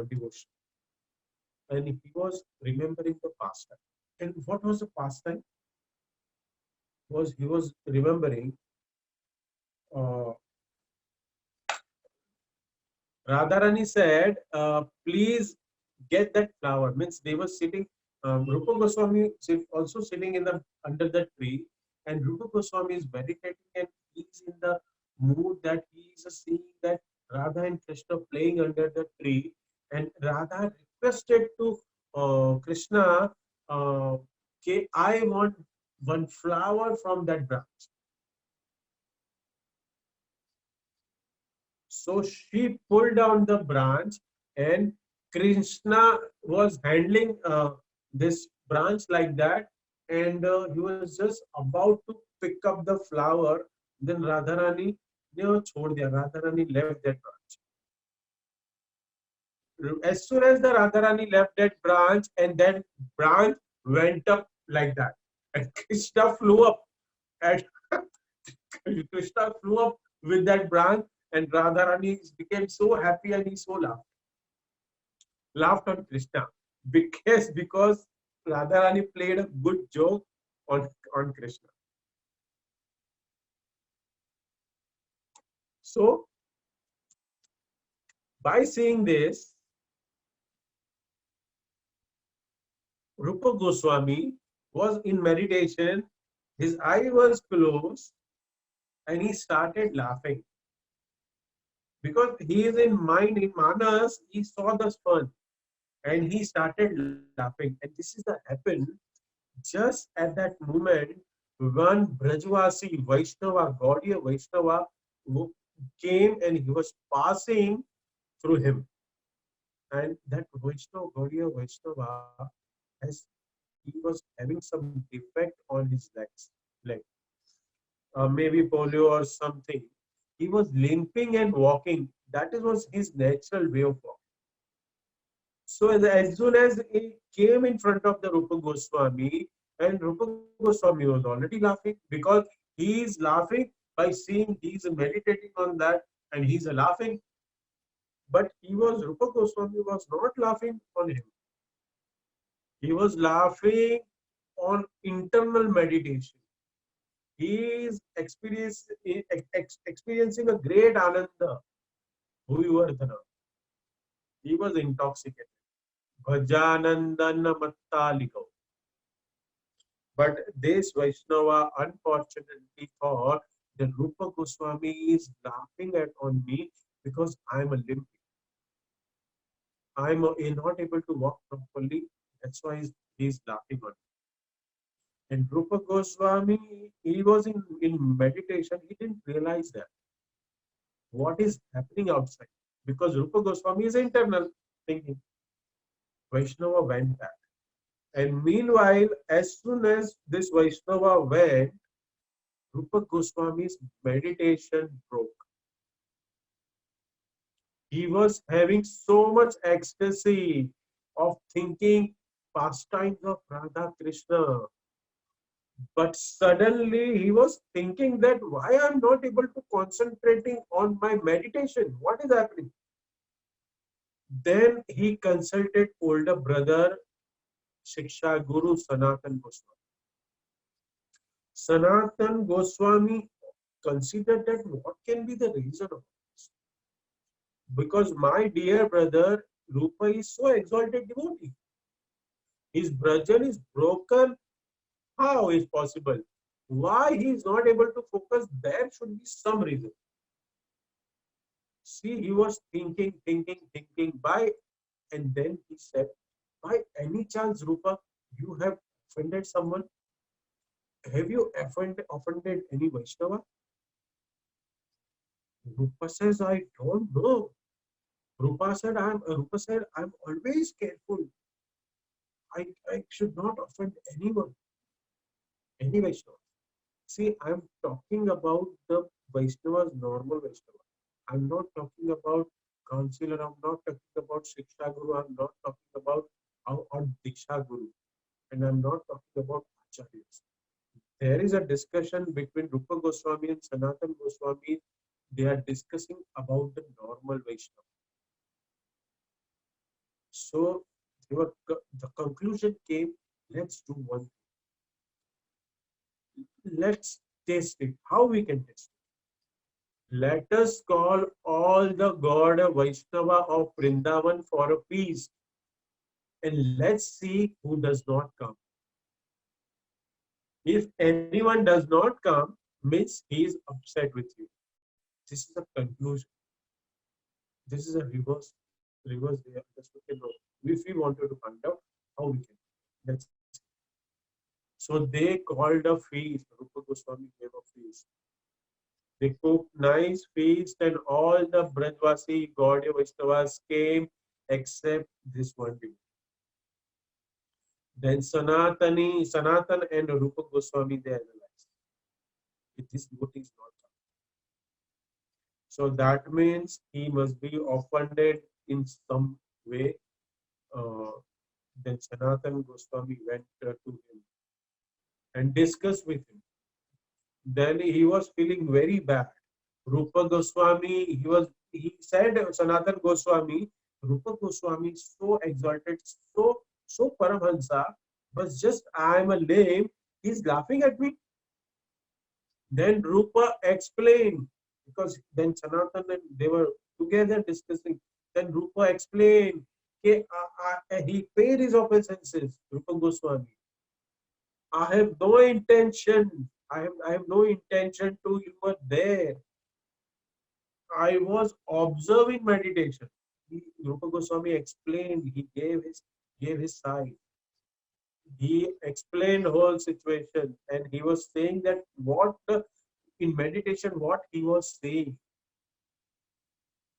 devotion, and he was remembering the pastime. And what was the pastime? Was he was remembering uh, Radharani said, please get that flower. Means they were sitting, Rupa Goswami also sitting in the under the tree, and Rupa Goswami is meditating, and he's in the mood that he is seeing that Radha and Krishna playing under the tree, and Radha requested to Krishna, uh, okay, I want one flower from that branch. So she pulled down the branch, and Krishna was handling this branch like that, and he was just about to pick up the flower. Then Radharani ne wo chhod diya. Radharani left that branch. As soon as the Radharani left that branch, and then branch went up like that, and Krishna flew up, and Krishna flew up with that branch, and Radharani became so happy, and he so laughed on Krishna, because Radharani played a good joke on Krishna. So by seeing this, Rupa Goswami was in meditation, his eye was closed, and he started laughing, because he is in mind, in manas, he saw the sun, and he started laughing. And this is the happen just at that moment. One Brajvasi Vaishnava, Gaudiya Vaishnava, who came, and he was passing through him. And that Vaishnava, Gaudiya Vaishnava, has he was having some defect on his leg, maybe polio or something. He was limping and walking. That was his natural way of walking. So as soon as he came in front of the Rupa Goswami, and Rupa Goswami was already laughing because he is laughing by seeing he's meditating on that and he's laughing. But Rupa Goswami was not laughing on him. He was laughing on internal meditation. He is experiencing a great ananda. Bhuvivardhana. He was intoxicated. Bhajanandana Mattaliko. But this Vaishnava unfortunately thought that Rupa Goswami is laughing at on me because I'm a limp. I'm not able to walk properly. That's why he's laughing on me. And Rupa Goswami, he was in meditation. He didn't realize that what is happening outside because Rupa Goswami is internal thinking. Vaishnava went back. And meanwhile, as soon as this Vaishnava went, Rupa Goswami's meditation broke. He was having so much ecstasy of thinking pastimes of Radha Krishna. But suddenly he was thinking that why I'm not able to concentrating on my meditation. What is happening? Then he consulted older brother Shiksha Guru Sanatan Goswami. Sanatan Goswami considered that what can be the reason of this? Because my dear brother Rupa is so exalted devotee. His bhajan is broken. How is possible? Why he is not able to focus? There should be some reason. See, he was thinking by, and then he said, by any chance, Rupa, you have offended someone? Have you offended any Vaishnava? Rupa says, I don't know. Rupa said, I'm always careful. I should not offend anyone, any Vaishnava. See, I'm talking about the Vaishnavas, normal Vaishnava. I'm not talking about counselor. I'm not talking about Shiksha Guru. I'm not talking about or Diksha Guru. And I'm not talking about Acharyas. There is a discussion between Rupa Goswami and Sanatan Goswami. They are discussing about the normal Vaishnava. So the conclusion came, let's do one thing. Let's test it. How we can test it? Let us call all the God Vaishnava of Vrindavan for a feast. And let's see who does not come. If anyone does not come, means he is upset with you. This is a conclusion. This is a reverse way. That's what we know. If we wanted to find out how we can. Let's see. So they called a feast. Rupa Goswami gave a feast. They cooked nice feast and all the Brajvasi Gaudiya Vaishnavas came except this one devotee. Then Sanatan and Rupa Goswami, they analyzed. This devotee is not coming. So that means he must be offended in some way. Uh, then Sanatan Goswami went to him and discussed with him. Then he was feeling very bad. Rupa Goswami, he said Sanatan Goswami, Rupa Goswami is so exalted, so Paramhansa, but just I am a lame, he's laughing at me. Then Rupa explained, because then Sanatan and they were together discussing. Then Rupa explained, he paid his obeisances, Rupa Goswami. I have no intention. I have no intention to you were there. I was observing meditation. Rupa Goswami explained. He gave his side. He explained whole situation, and he was saying that in meditation what he was saying,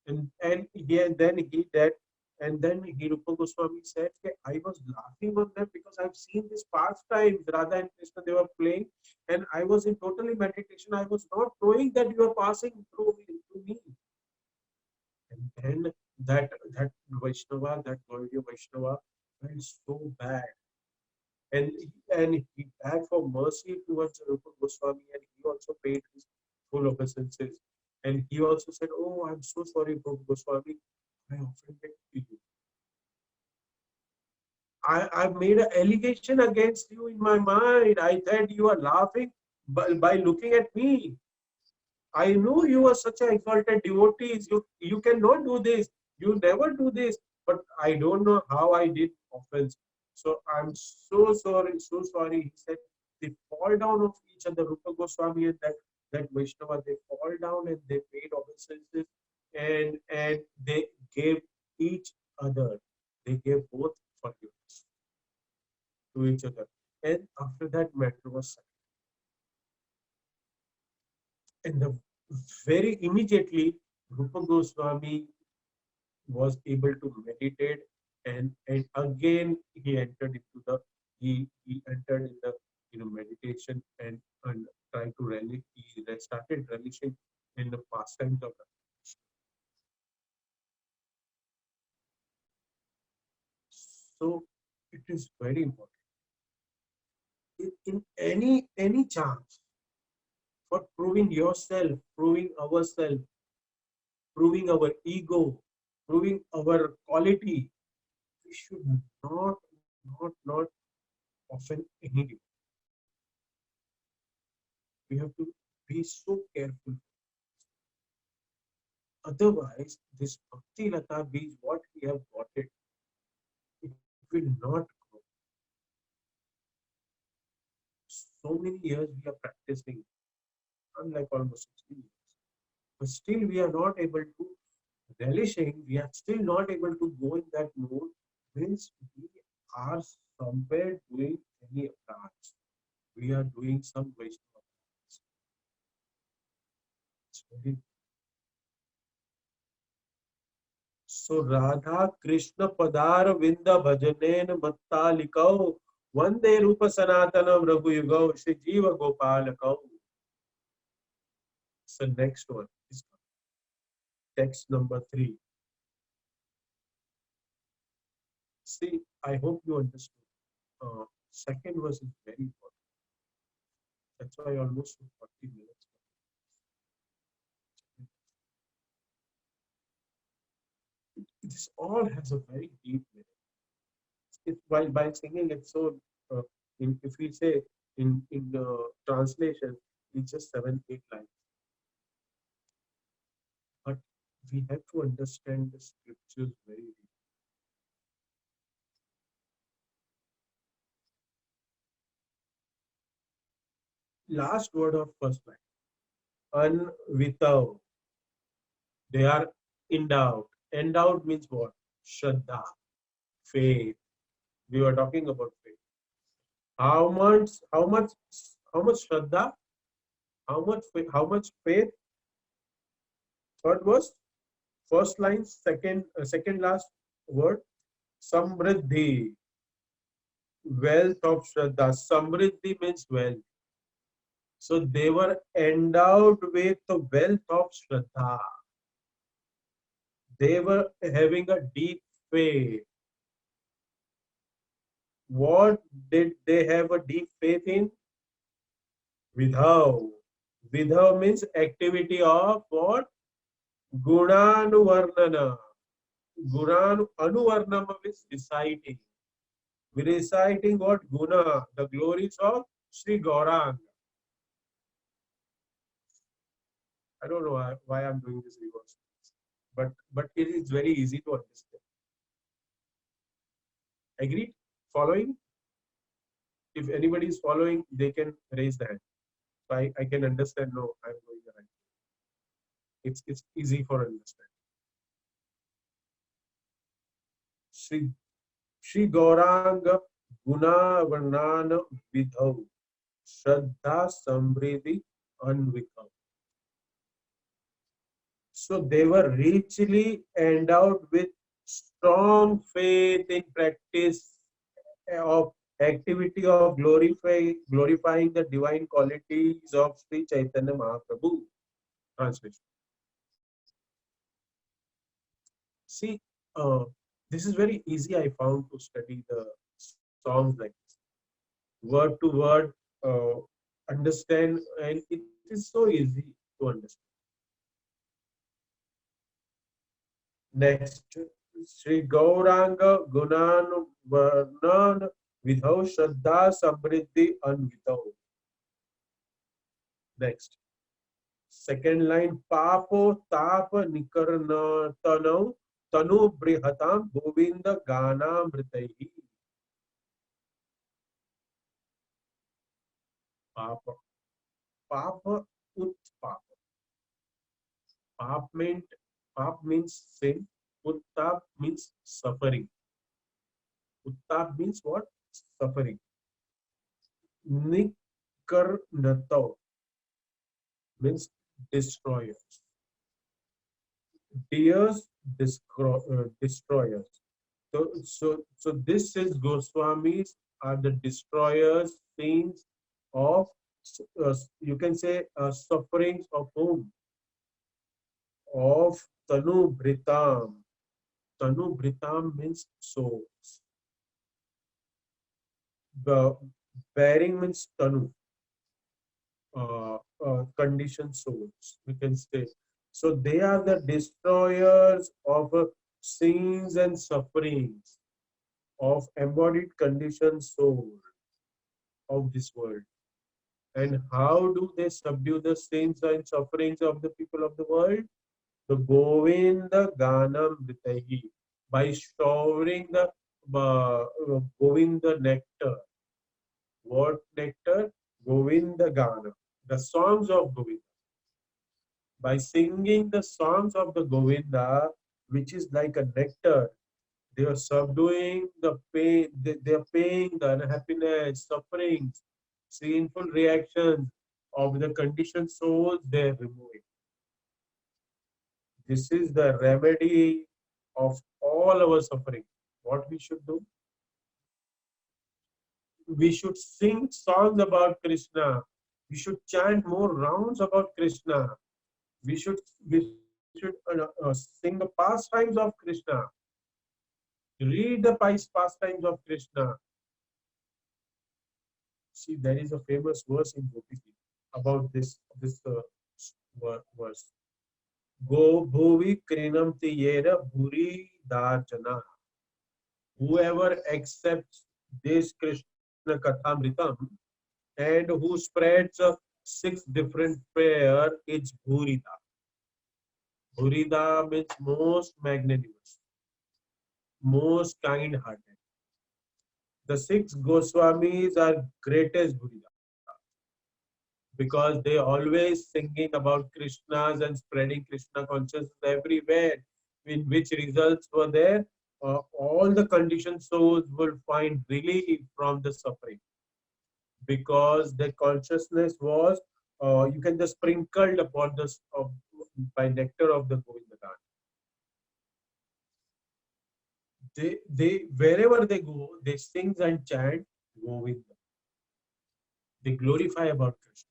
and then he said And then Rupa Goswami said, "Okay, I was laughing on them because I've seen this past times, Radha and Krishna, they were playing, and I was in totally meditation. I was not knowing that you are passing through me." And then that Vaishnava, that Gaudiya Vaishnava, felt so bad. And he begged for mercy towards Rupa Goswami, and he also paid his full obeisances. And he also said, "Oh, I'm so sorry, Rupa Goswami. I offended you. I made an allegation against you in my mind. I thought you are laughing by looking at me. I know you are such an exalted devotee. You cannot do this. You never do this. But I don't know how I did offense. So I'm so sorry, so sorry." He said they fall down of each other. Rupa Goswami and that Vaishnava, they fall down and they paid obeisances, and they gave each other. They gave both forgiveness to each other. And after that matter was settled. And very immediately, Rupa Goswami was able to meditate, and again he entered in the meditation, and tried to relish. He started relishing in the pastimes of life. So it is very important in any chance for proving yourself, proving ourselves, proving our ego, proving our quality. We should not offend anybody. We have to be so careful. Otherwise, this bhakti lata bees, what we have got it will not grow. So many years we are practicing, unlike almost 60 years. But still we are not able to relishing, we are still not able to go in that mood, means we are somewhere doing any dance. We are doing some Vaishnava dance. It's very So Radha Krishna Padar Vinda Bhajanen Mattalikau Vande Rupa Sanatanam Raghu Yugau Shri Jiva Gopalakau. So next one is text number 3. See, I hope you understood. Second verse is very important. That's why almost 40 minutes. This all has a very deep meaning. While by singing it's so, uh, if we say in translation, it's just 7-8 lines. But we have to understand the scriptures very deeply. Last word of first line. Unwithout. They are endowed. Endowed means what? Shraddha, faith. We were talking about faith. How much? How much? How much Shraddha? How much? How much faith? Third verse. First line. Second last word. Samriddhi. Wealth of Shraddha. Samriddhi means wealth. So they were endowed with the wealth of Shraddha. They were having a deep faith. What did they have a deep faith in? Vidhav. Vidhav means activity of what? Gunanuvarnana. Anuvarnama means reciting. We reciting what? Guna, the glories of Sri Gauranga. I don't know why I'm doing this reverse, but it is very easy to understand. Agreed? Following? If anybody is following, they can raise the hand. So I can understand. No, I'm going the right. It's easy for understanding. Shri Gauranga Guna Varnana Vidhav Shraddha Samriddhi Anvikam. So they were richly endowed with Strong faith in practice of activity of glorifying the divine qualities of Sri Chaitanya Mahaprabhu. Translation. See, uh, this is very easy. I found to study the songs like this, word to word, uh, understand, and it is so easy to understand. Next, Sri Gauranga Gunan Varnan Vidhau Shraddha Samriddhi Anvitau. Next, second line Papo Tapa Nikarna Tanu Brihatam Govinda Gana Mritahi. Papa. Papa Ut Papa. Pap meant Pap means sin. Uttap means suffering. Uttap means what? Suffering. Nikarnato means destroyers. Deers destroyers. So this is Goswamis are the destroyers, sins of, you can say, sufferings of whom? Of Tanu Britam. Tanu Britam means souls. The bearing means Tanu, conditioned souls, we can say. So they are the destroyers of sins and sufferings of embodied conditioned soul of this world. And how do they subdue the sins and sufferings of the people of the world? The Govinda Ganam Vritahi, by showering the Govinda nectar. What nectar? Govinda Gana, the songs of Govinda. By singing the songs of the Govinda, which is like a nectar, they are subduing the pain, they are paying the unhappiness, sufferings, sinful reactions of the conditioned souls they are removing. This is the remedy of all our suffering. What we should do? We should sing songs about Krishna. We should chant more rounds about Krishna. We should sing the pastimes of Krishna. Read the pastimes of Krishna. See, there is a famous verse in Gopi about this verse. Go bhuvi krinam tiyera bhuri darjana. Whoever accepts this Krishna Kathamritam and who spreads six different prayer is Bhurida. Bhurida means most magnanimous, most kind-hearted. The six Goswamis are greatest Bhurida because they always singing about Krishnas and spreading Krishna consciousness everywhere, in which results were there. All the conditioned souls will find relief from the suffering because the consciousness was, you can just sprinkled upon this by nectar of the Govindadan. They wherever they go, they sing and chant Govinda. They glorify about Krishna.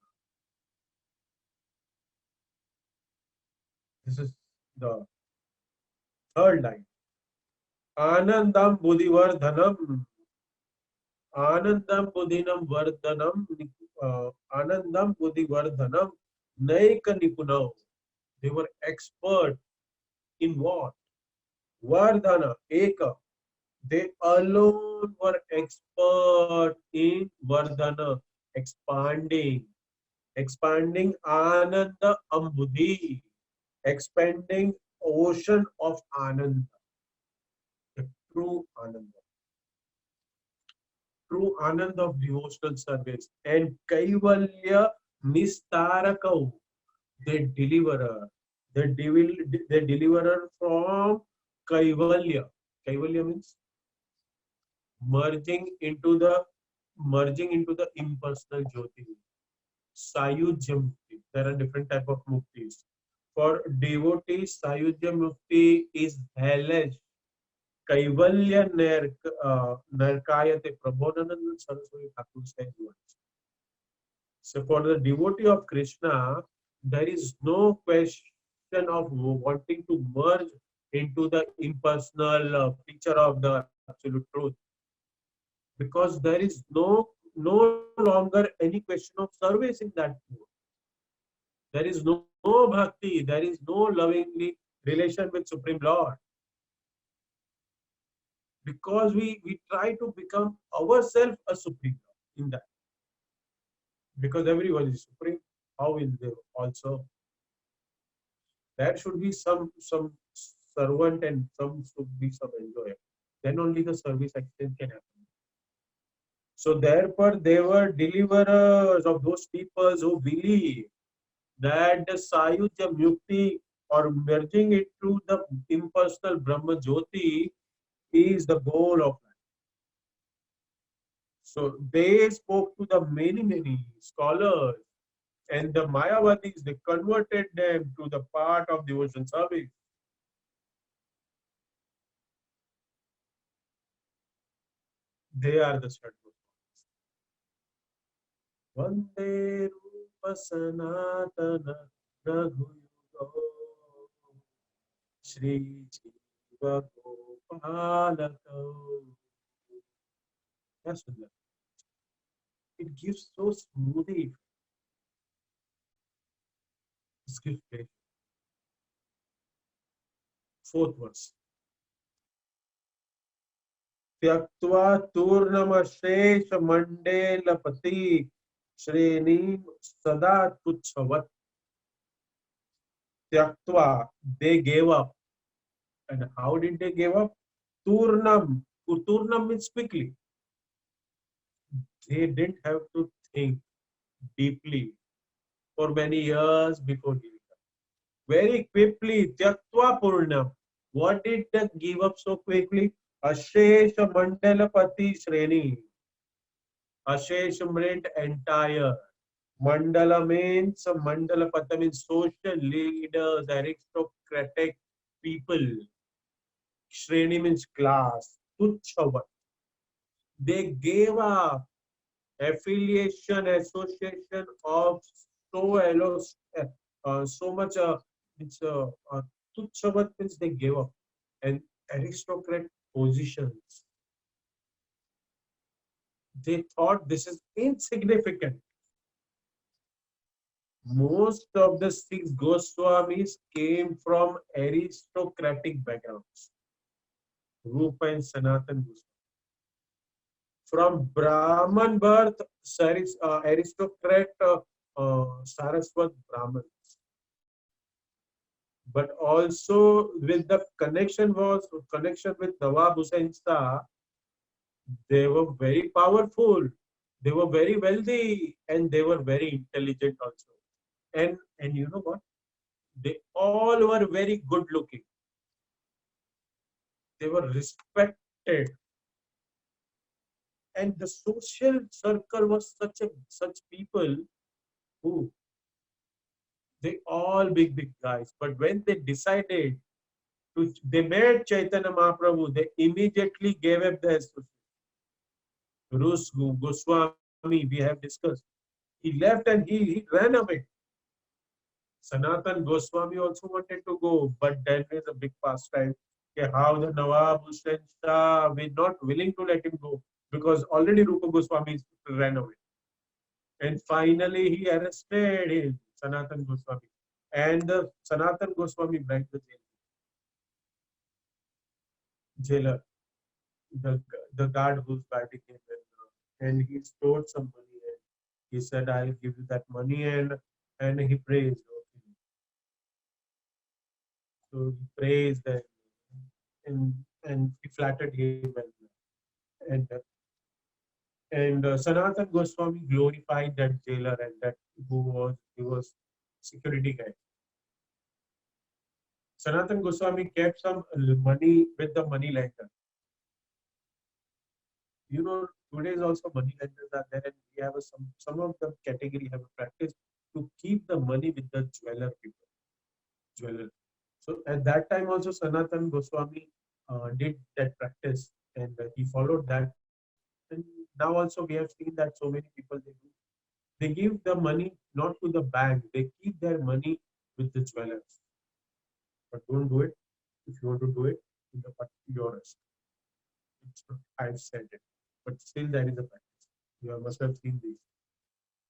This is the third line. Anandam Buddhivardhanam. Anandam Buddhinam Vardhanam. Anandam Buddhivardhanam. Naika Nipunav. They were expert in what? Vardhana, Eka. They alone were expert in Vardhana, expanding, expanding Ananda Ambudhi, expanding ocean of Ananda, the true Ananda of devotional service, and Kaivalya Nistarakau, the deliverer, the deliverer from Kaivalya. Kaivalya means merging into the impersonal jyoti. Sayujya mukti. There are different type of muktis. For devotees, Sayujya mukti is hellish. Kaivalya Narkayate Prabodhananda Saraswati Thakur says once. So for the devotee of Krishna, there is no question of wanting to merge into the impersonal picture of the absolute truth, because there is no longer any question of service in that mode. There is no bhakti, there is no lovingly relation with Supreme Lord, because we try to become ourselves a Supreme Lord in that, because everyone is Supreme. How will they also? There should be some servant and some should be some enjoyer. Then only the service exchange can happen. So therefore, they were deliverers of those people who believe that the Sayuja Mukti, or merging it to the impersonal Brahma Jyoti, is the goal of life. So they spoke to the many scholars, and the Mayavadis, they converted them to the part of devotion service. They are the Sadgurus. Vande Rupa Sanatana Raghuyugo Shri Jiva Gopalako. That's Sundar. It gives so smoothly. It gives pleasure. Fourth verse. त्यक्त्वा तूर्णमशेष मंडेलपति श्रेणीम सदा तुच्छवत्. Tyaktva, they gave up. And how did they give up? Turnam. Turnam means quickly. They didn't have to think deeply for many years before giving up. Very quickly, Tyaktva Purnam. What did they give up so quickly? Ashesha Mandalapati Shreni. Ashesha meant entire. Mandala means Mandala Pata means social leaders, aristocratic people. Shreni means class. Tuchhavat. They gave up affiliation, association of so so much. It's Tuchhavat means they gave up, and aristocrat positions. They thought this is insignificant. Most of the six Goswamis came from aristocratic backgrounds. Rupa and Sanatan Goswami. From Brahman birth, aristocrat Saraswat Brahmins. But also with the connection with Nawab Hussain Shah, they were very powerful, they were very wealthy, and they were very intelligent also. And you know what? They all were very good looking. They were respected, and the social circle was such people who, they all big guys. But when they decided to, they met Chaitanya Mahaprabhu, they immediately gave up their association. Rus Goswami, we have discussed. He left and he ran away. Sanatan Goswami also wanted to go, but then there's a big pastime. Okay, how the Nawab Hussain Shah, we're not willing to let him go because already Rupa Goswami ran away. And finally, he arrested him, Sanatan Goswami. And Sanatan Goswami bribed the jailer, the guard who's guarding him. And he stole some money. And he said, I'll give you that money. And he praised. Okay. So he praised and he flattered him. And Sanatan Goswami glorified that jailer and that he was security guy. Sanatan Goswami kept some money with the money lender. You know, today's also money lenders are there, and we have some of the category have a practice to keep the money with the jeweler people. Jeweler. So at that time also Sanatan Goswami did that practice, and he followed that. And now also we have seen that so many people they give the money not to the bank, they keep their money with the jewelers. But don't do it if you want to do it in the your risk. It's not, I've said it, but still there is a practice. You must have seen this.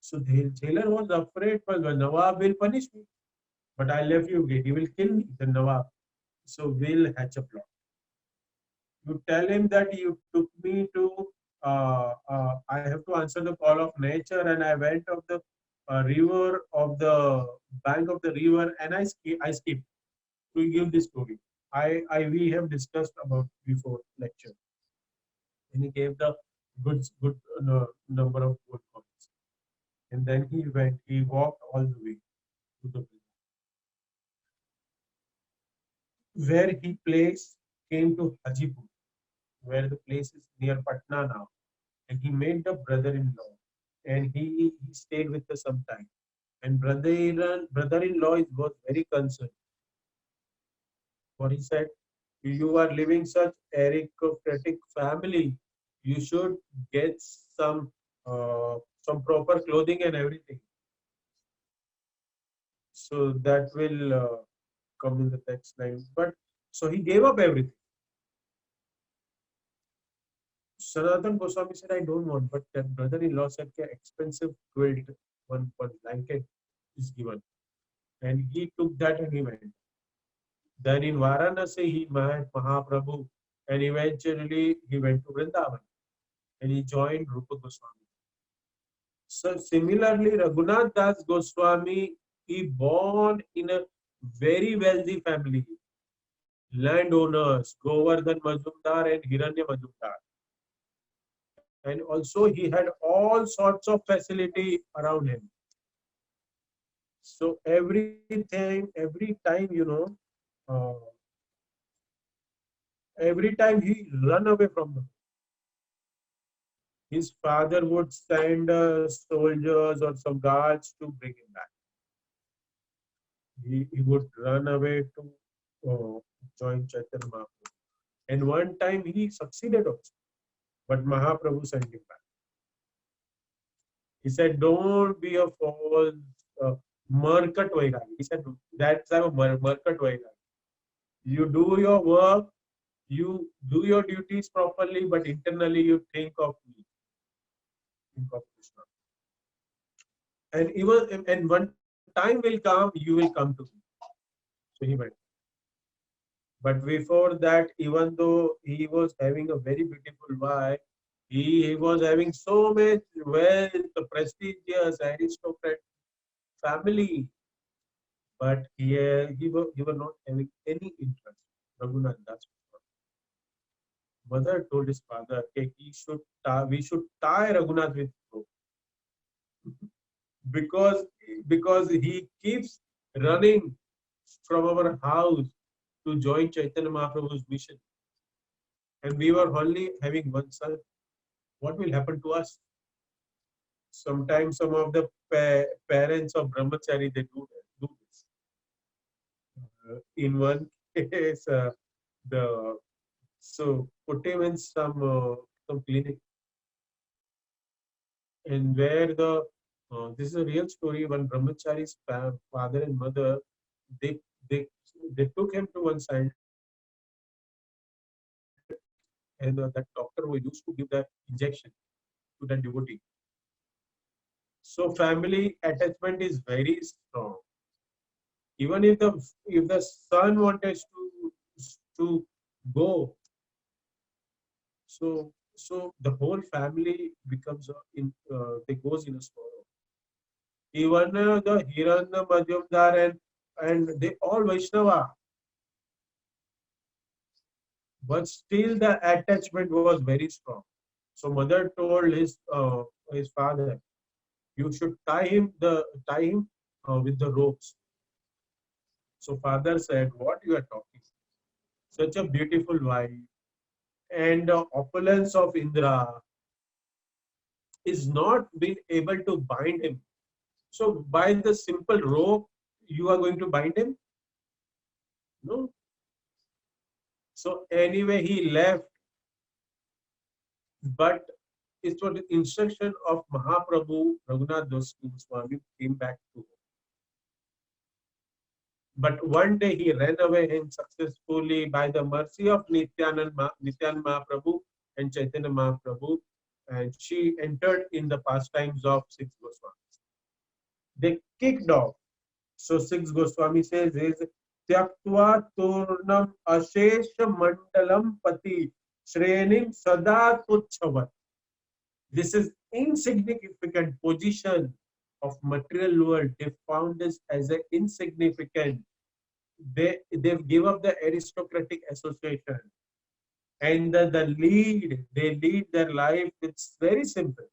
So the jailer was afraid, but the Nawab will punish me. But I left you, he will kill me, the Nawab. So we'll hatch a plot. You tell him that you took me to, I have to answer the call of nature, and I went of the river of the bank of the river, and I skipped to give this story. We have discussed about before lecture, and he gave the good number of good coins, and then he walked all the way to the where he place came to Hajipur, where the place is near Patna now, and he met the brother-in-law, and he stayed with us some time. And brother-in-law was very concerned. What he said, you are living such aristocratic family, you should get some proper clothing and everything. So that will come in the next line. But so he gave up everything. Sanatan Goswami said, I don't want, but that brother-in-law said, expensive quilt, one blanket is given. And he took that and he went. Then in Varanasi, he met Mahaprabhu, and eventually he went to Vrindavan and he joined Rupa Goswami. So similarly, Raghunath Das Goswami, he born in a very wealthy family, landowners, Govardhan Majumdar and Hiranya Majumdar. And also he had all sorts of facility around him. So every time, every time he run away from them. His father would send soldiers or some guards to bring him back. He would run away to join Chaitanya Mahaprabhu. And one time he succeeded also, but Mahaprabhu sent him back. He said, don't be a false Markat Vairagi. He said, that's a Markat Vairagi. You do your work, you do your duties properly, but internally you think of me, think of Krishna. And one time will come, you will come to me. So he went. But before that, even though he was having a very beautiful wife, he was having so much wealth, prestigious, aristocrat family, but he was not having any interest. Raghunath Das. Mother told his father, okay, we should tie Raghunath with rope because because he keeps running from our house to join Chaitanya Mahaprabhu's mission, and we were only having one son. What will happen to us? Sometimes some of the parents of brahmachari they do this. In one case, the so put him in some clinic, and where the this is a real story. One brahmachari's father and mother they they they took him to one side, and that doctor who used to give that injection to that devotee. So family attachment is very strong. Even if the son wanted to go, so the whole family becomes they goes in a sorrow. Even the Hiranya Majumdar and they all Vaishnava, but still the attachment was very strong. So mother told his father, you should tie him with the ropes. So father said, what you are talking? Such a beautiful wife and opulence of Indra is not being able to bind him. So by the simple rope, you are going to bind him? No. So anyway, he left, but it was the instruction of Mahaprabhu Raghunath Das Goswami came back to him. But one day he ran away and successfully by the mercy of Nityanand Mahaprabhu and Chaitanya Mahaprabhu, and she entered in the pastimes of six Goswamis. They kicked off. So six Goswami says is Tyaktva Turnam Ashesha Mandalam Pati Shrenim Sada Tuchhavat. This is insignificant position of material world. They found this as an insignificant. They've give up the aristocratic association and they lead their life. It's very simple.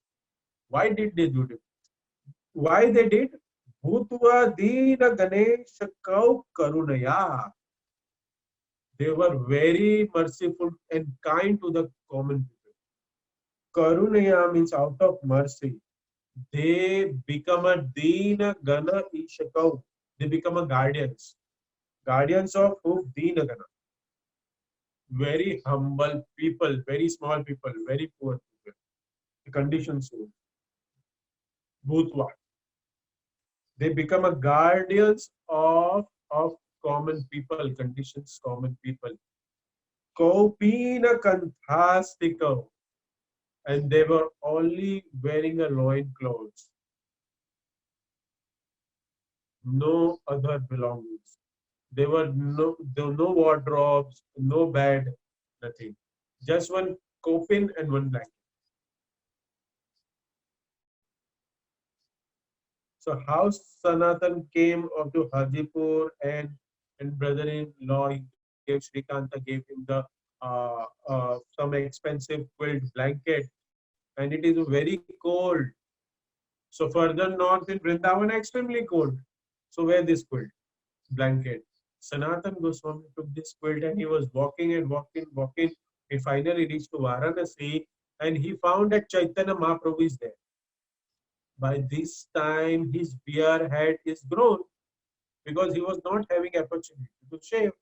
Why did they do this? Why they did? Bhutva Dina Ganesh Kau Karunaya. They were very merciful and kind to the common people. Karunaya means out of mercy. They become a Dina Gana Ishakau. They become a guardians. Guardians of who? Dina Gana. Very humble people, very small people, very poor people. The conditions. Bhutva. They become a guardians of common people, conditions, common people. Kopina Kanthastika. And they were only wearing a loin clothes. No other belongings. There were no wardrobes, no bed, nothing. Just one coffin and one blanket. So how Sanatan came up to Hajipur and brother-in-law gave Srikanta gave him the some expensive quilt blanket, and it is very cold. So further north in Vrindavan, extremely cold. So wear this quilt blanket. Sanatan Goswami took this quilt and he was walking and walking, walking. He finally reached to Varanasi and he found that Chaitanya Mahaprabhu is there. By this time, his beard head is grown because he was not having opportunity to shave.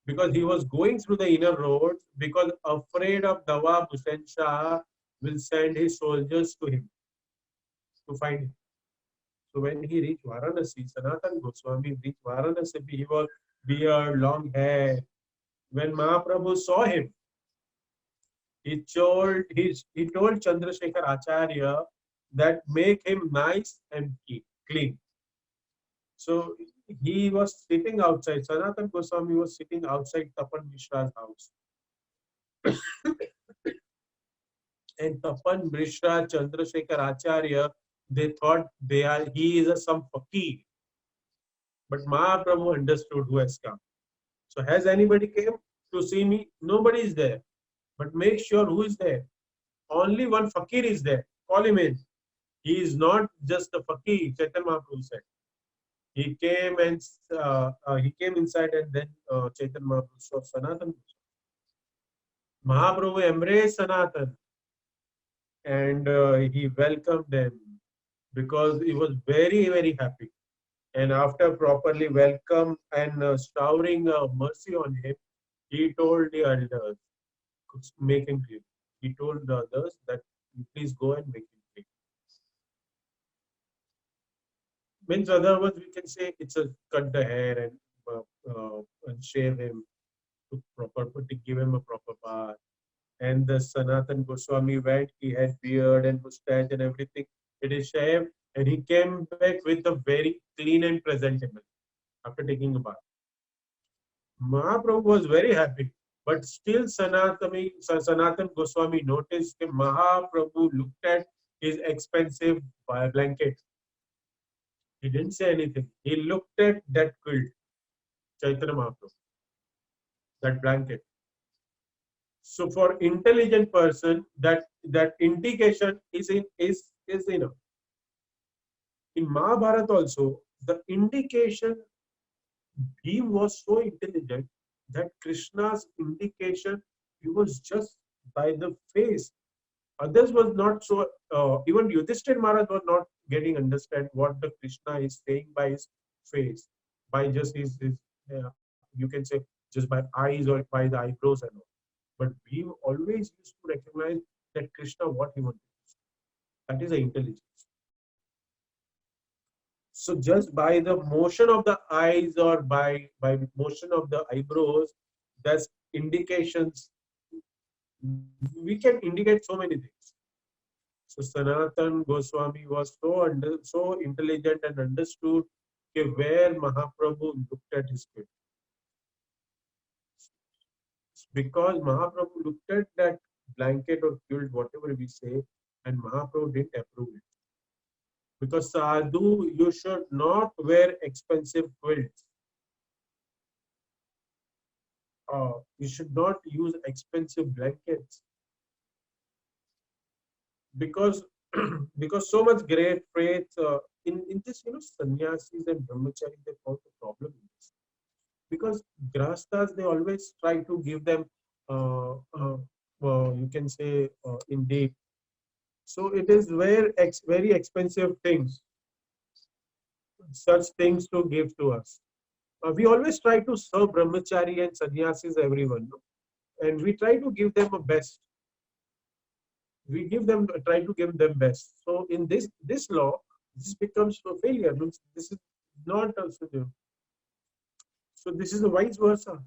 Because he was going through the inner roads, because afraid of Dawa Hussain Shah will send his soldiers to him to find him. So when he reached Varanasi, Sanatan Goswami reached Varanasi, he was beard, long hair. When Mahaprabhu saw him, he told Chandrasekhar Acharya that make him nice and clean. So he was sitting outside. Sanatan Goswami was sitting outside Tapan Mishra's house. And Tapan Mishra, Chandrasekhar Acharya, they thought he is some fakir. But Mahaprabhu understood who has come. So has anybody came to see me? Nobody is there. But make sure who is there. Only one fakir is there. Call him in. He is not just a fakir, Chaitanya Mahaprabhu said. He came and he came inside and then Chaitanya Mahaprabhu saw Sanatan. Mahaprabhu embraced Sanatan and he welcomed them because he was very, very happy. And after properly welcome and showering mercy on him, he told the elders, make him clean. He told the others that please go and make him clean. Means other words, we can say it's a cut the hair and shave him to give him a proper bath. And the Sanatan Goswami went, he had beard and mustache and everything. It is shaved and he came back with a very clean and presentable after taking a bath. Mahaprabhu was very happy, but still Sanatan Goswami noticed that Mahaprabhu looked at his expensive blanket. He didn't say anything. He looked at that quilt, Chaitanya Mahaprabhu, that blanket. So for intelligent person, that indication is enough. In Mahabharata also, the indication, he was so intelligent that Krishna's indication, he was just by the face. Others was not so, even Yudhishthira Maharaj was not getting understand what the Krishna is saying by his face, by just his you can say just by eyes or by the eyebrows and all. But we always used to recognize that Krishna what he wanted. That is the intelligence. So just by the motion of the eyes or by motion of the eyebrows, that's indications. We can indicate so many things. So Sanatan Goswami was so intelligent and understood where Mahaprabhu looked at his feet. Because Mahaprabhu looked at that blanket or quilt, whatever we say, and Mahaprabhu didn't approve it. Because sadhu, you should not wear expensive quilts. You should not use expensive blankets because because so much great faith in this, sannyasis and brahmacharis, they found a problem in this. Because grahasthas, they always try to give them you can say indeed. So it is very expensive things, such things to give to us. We always try to serve brahmachari and sannyasis, everyone, no? And we try to give them a best. We try to give them best. So in this law, this becomes a failure. Means this is not also there. So this is a vice versa.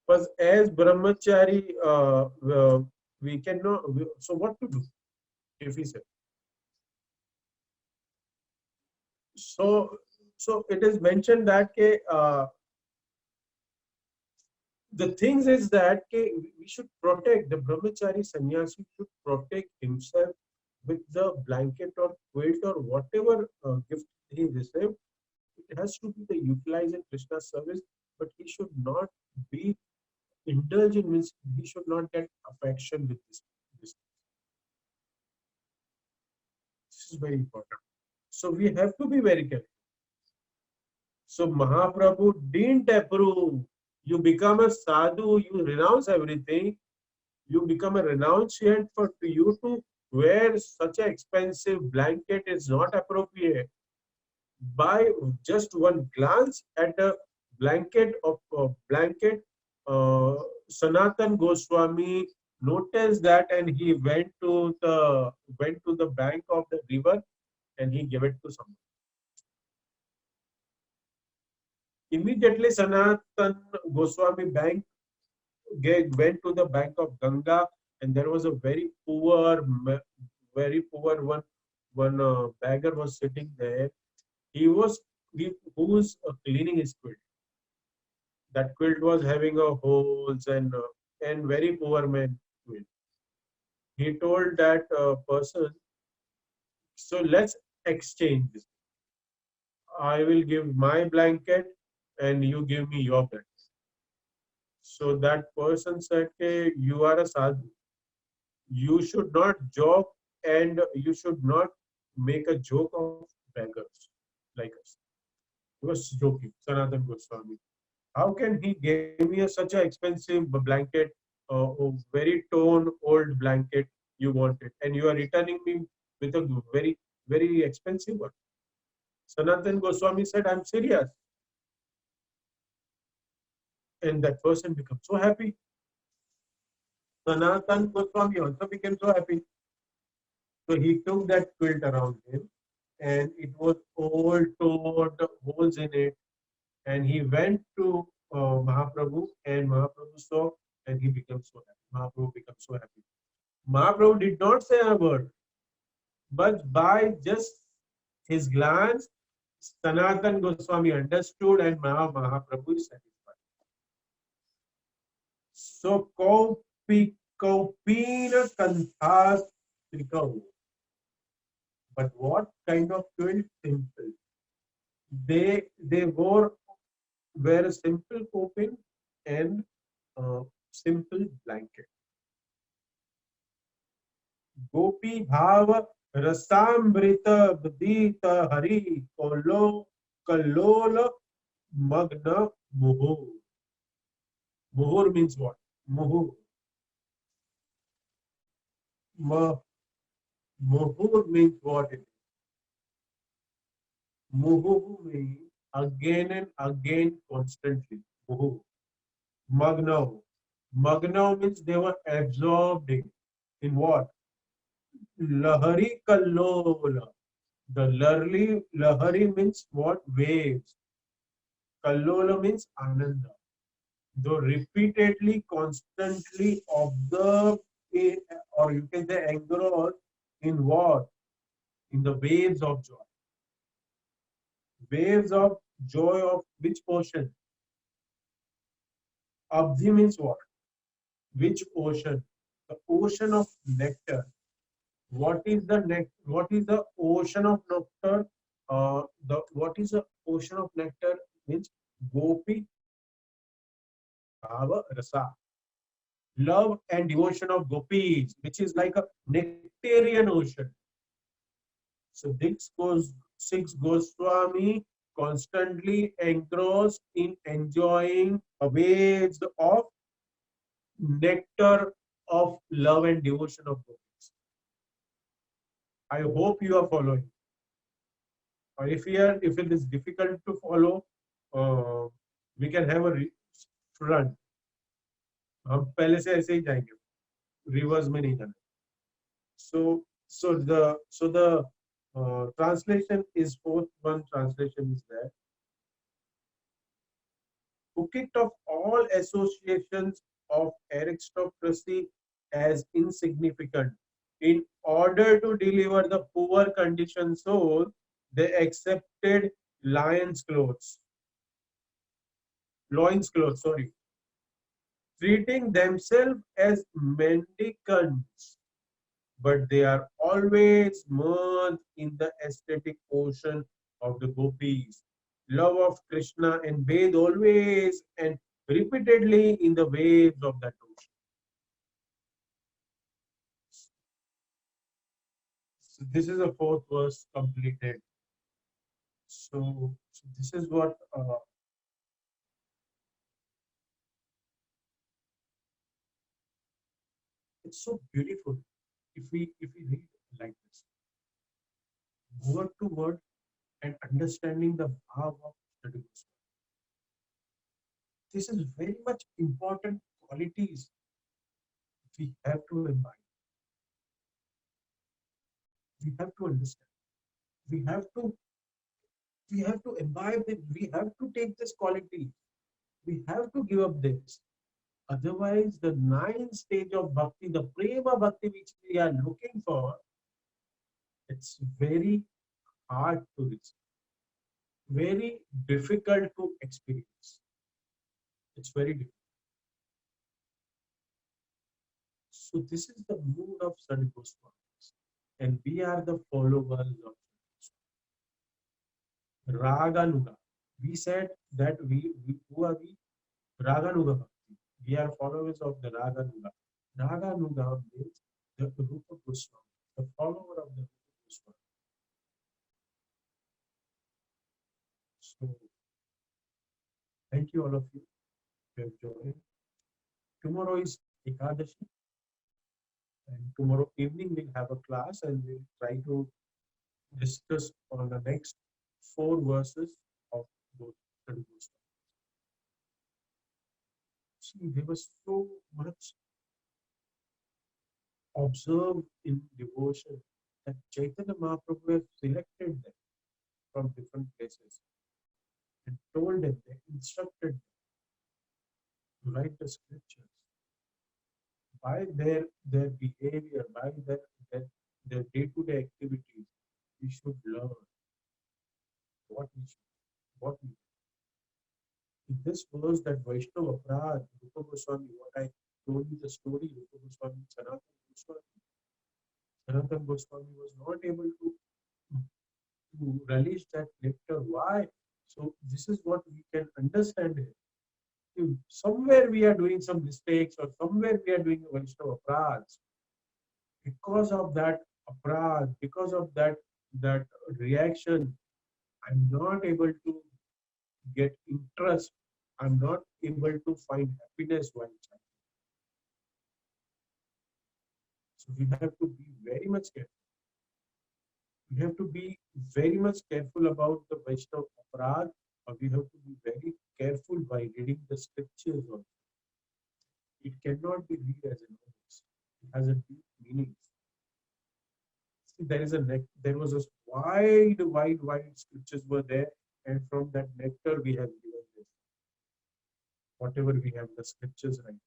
But as brahmachari, we cannot. So what to do if we say so? So it is mentioned that the thing is that we should protect the brahmachari sannyasi should protect himself with the blanket or quilt or whatever gift he received. It has to be the utilized in Krishna's service, but he should not be indulgent. Means he should not get affection with this. This is very important. So we have to be very careful. So Mahaprabhu didn't approve. You become a sadhu, you renounce everything, you become a renunciant. For you to wear such an expensive blanket is not appropriate. By just one glance at a blanket, Sanatan Goswami noticed that, and he went to the bank of the river, and he gave it to someone. Immediately, Sanatan Goswami went to the bank of Ganga, and there was a very poor one beggar was sitting there. He was who was cleaning his quilt. That quilt was having a holes and very poor man quilt. He told that person, so let's exchange this. I will give my blanket and you give me your blanket. So that person said, hey, you are a sadhu. You should not joke and you should not make a joke of beggars like us. He was joking, Sanatan Goswami. How can he give me such an expensive blanket, a very torn old blanket you wanted, and you are returning me with a very expensive one? Sanatan Goswami said, I'm serious. And that person becomes so happy. Sanatan Goswami also became so happy. So he took that quilt around him, and it was all torn, holes in it. And he went to Mahaprabhu, and Mahaprabhu saw, and he became so happy. Mahaprabhu became so happy. Mahaprabhu did not say a word, but by just his glance, Sanatan Goswami understood, and Mahaprabhu is satisfied. So, Kaupina Kanthas Trikau. But what kind of quilt? Simple. They wear a simple coping and simple blanket. Gopi bhava rasambrita bdita hari kalola magna muhur. Muhur means what? Muhur. Muhur means what? Muhur means again and again constantly. Oh, Magno. Magno means they were absorbed in what? Lahari Kallola. The Lahari means what? Waves. Kallola means Ananda. Though repeatedly, constantly observed, in, or you can say engrossed in what? In the waves of joy. Waves of joy of which ocean? Abhi means what? Which ocean? The ocean of nectar. What is the What is the ocean of nectar? The What is the ocean of nectar? Means Gopi Bhava Rasa. Love and devotion of gopis, which is like a nectarian ocean. So this goes six Goswami constantly engrossed in enjoying waves of nectar of love and devotion of gopis. I hope you are following. Or if it is difficult to follow, we can have a front. हम पहले से ऐसे ही जाएंगे, reverse में नहीं जाना. So the translation is fourth one translation is there. Who kicked off all associations of aristocracy as insignificant. In order to deliver the poor conditioned soul, they accepted loins clothes, sorry, treating themselves as mendicants, but they are always merged in the aesthetic ocean of the gopis. Love of Krishna and bathe always and repeatedly in the waves of that ocean. So this is the fourth verse completed. So this is what it's so beautiful if we read like this, word to word, and understanding the bhav of Shad. This is very much important qualities we have to imbibe. We have to understand. We have to we have to imbibe it. We have to take this quality. We have to give up this. Otherwise, the ninth stage of bhakti, the prema bhakti which we are looking for, it's very hard to reach, very difficult to experience. It's very difficult. So this is the mood of Sadhu Goswami, and we are the followers of Raganuga. We said that we who are we? Raganuga Bhakti. We are followers of the Raganuga. Raganuga means the Rupa Goswami, the follower of the Rupa Goswami. So thank you all of you who have joined. Tomorrow is Ekadashi, and tomorrow evening we'll have a class and we'll try to discuss on the next four verses of those Sadhu Goswami. See, there was so much observed in devotion that Chaitanya Mahaprabhu has selected them from different places and told them, they instructed them to write the scriptures. By their behavior, by their day-to-day activities, we should learn what we should, what we in this verse that Vaishnava Aparad, Rupa Goswami, what I told you the story, Rupa Goswami, Sanatana Goswami was not able to relish that nectar. Why? So this is what we can understand here. If somewhere we are doing some mistakes or somewhere we are doing a Vaishnava Aparad, because of that Aparad, because of that reaction, I'm not able to get interest. I'm not able to find happiness while chanting. So we have to be very much careful. We have to be very much careful about the Vaishnava Aparad We have to be very careful by reading the scriptures also. It cannot be read as a novice. It has a deep meaning. See, there was a wide scriptures were there, and from that nectar we have given this. Whatever we have, the scriptures right now.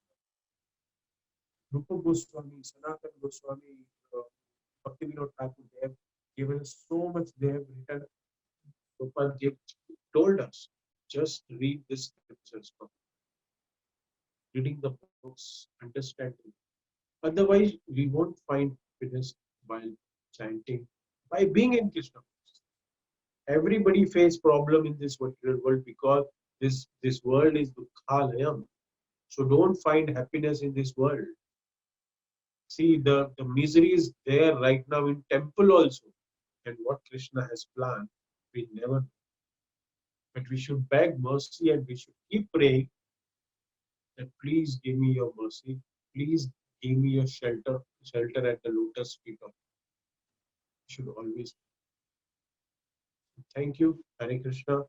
Rupa Goswami, Sanatan Goswami, uh, Bhaktivinoda Thakur, they have given us so much. They have written. Prabhupada told us, just read the scriptures, reading the books, understanding. Otherwise, we won't find happiness while chanting, by being in Krishna. Everybody face problem in this material world because this world is dukkhalayam. So don't find happiness in this world. See, the misery is there right now in temple also. And what Krishna has planned, we never know. But we should beg mercy and we should keep praying that please give me your mercy. Please give me your shelter at the lotus feet of. We should always thank you, Hare Krishna.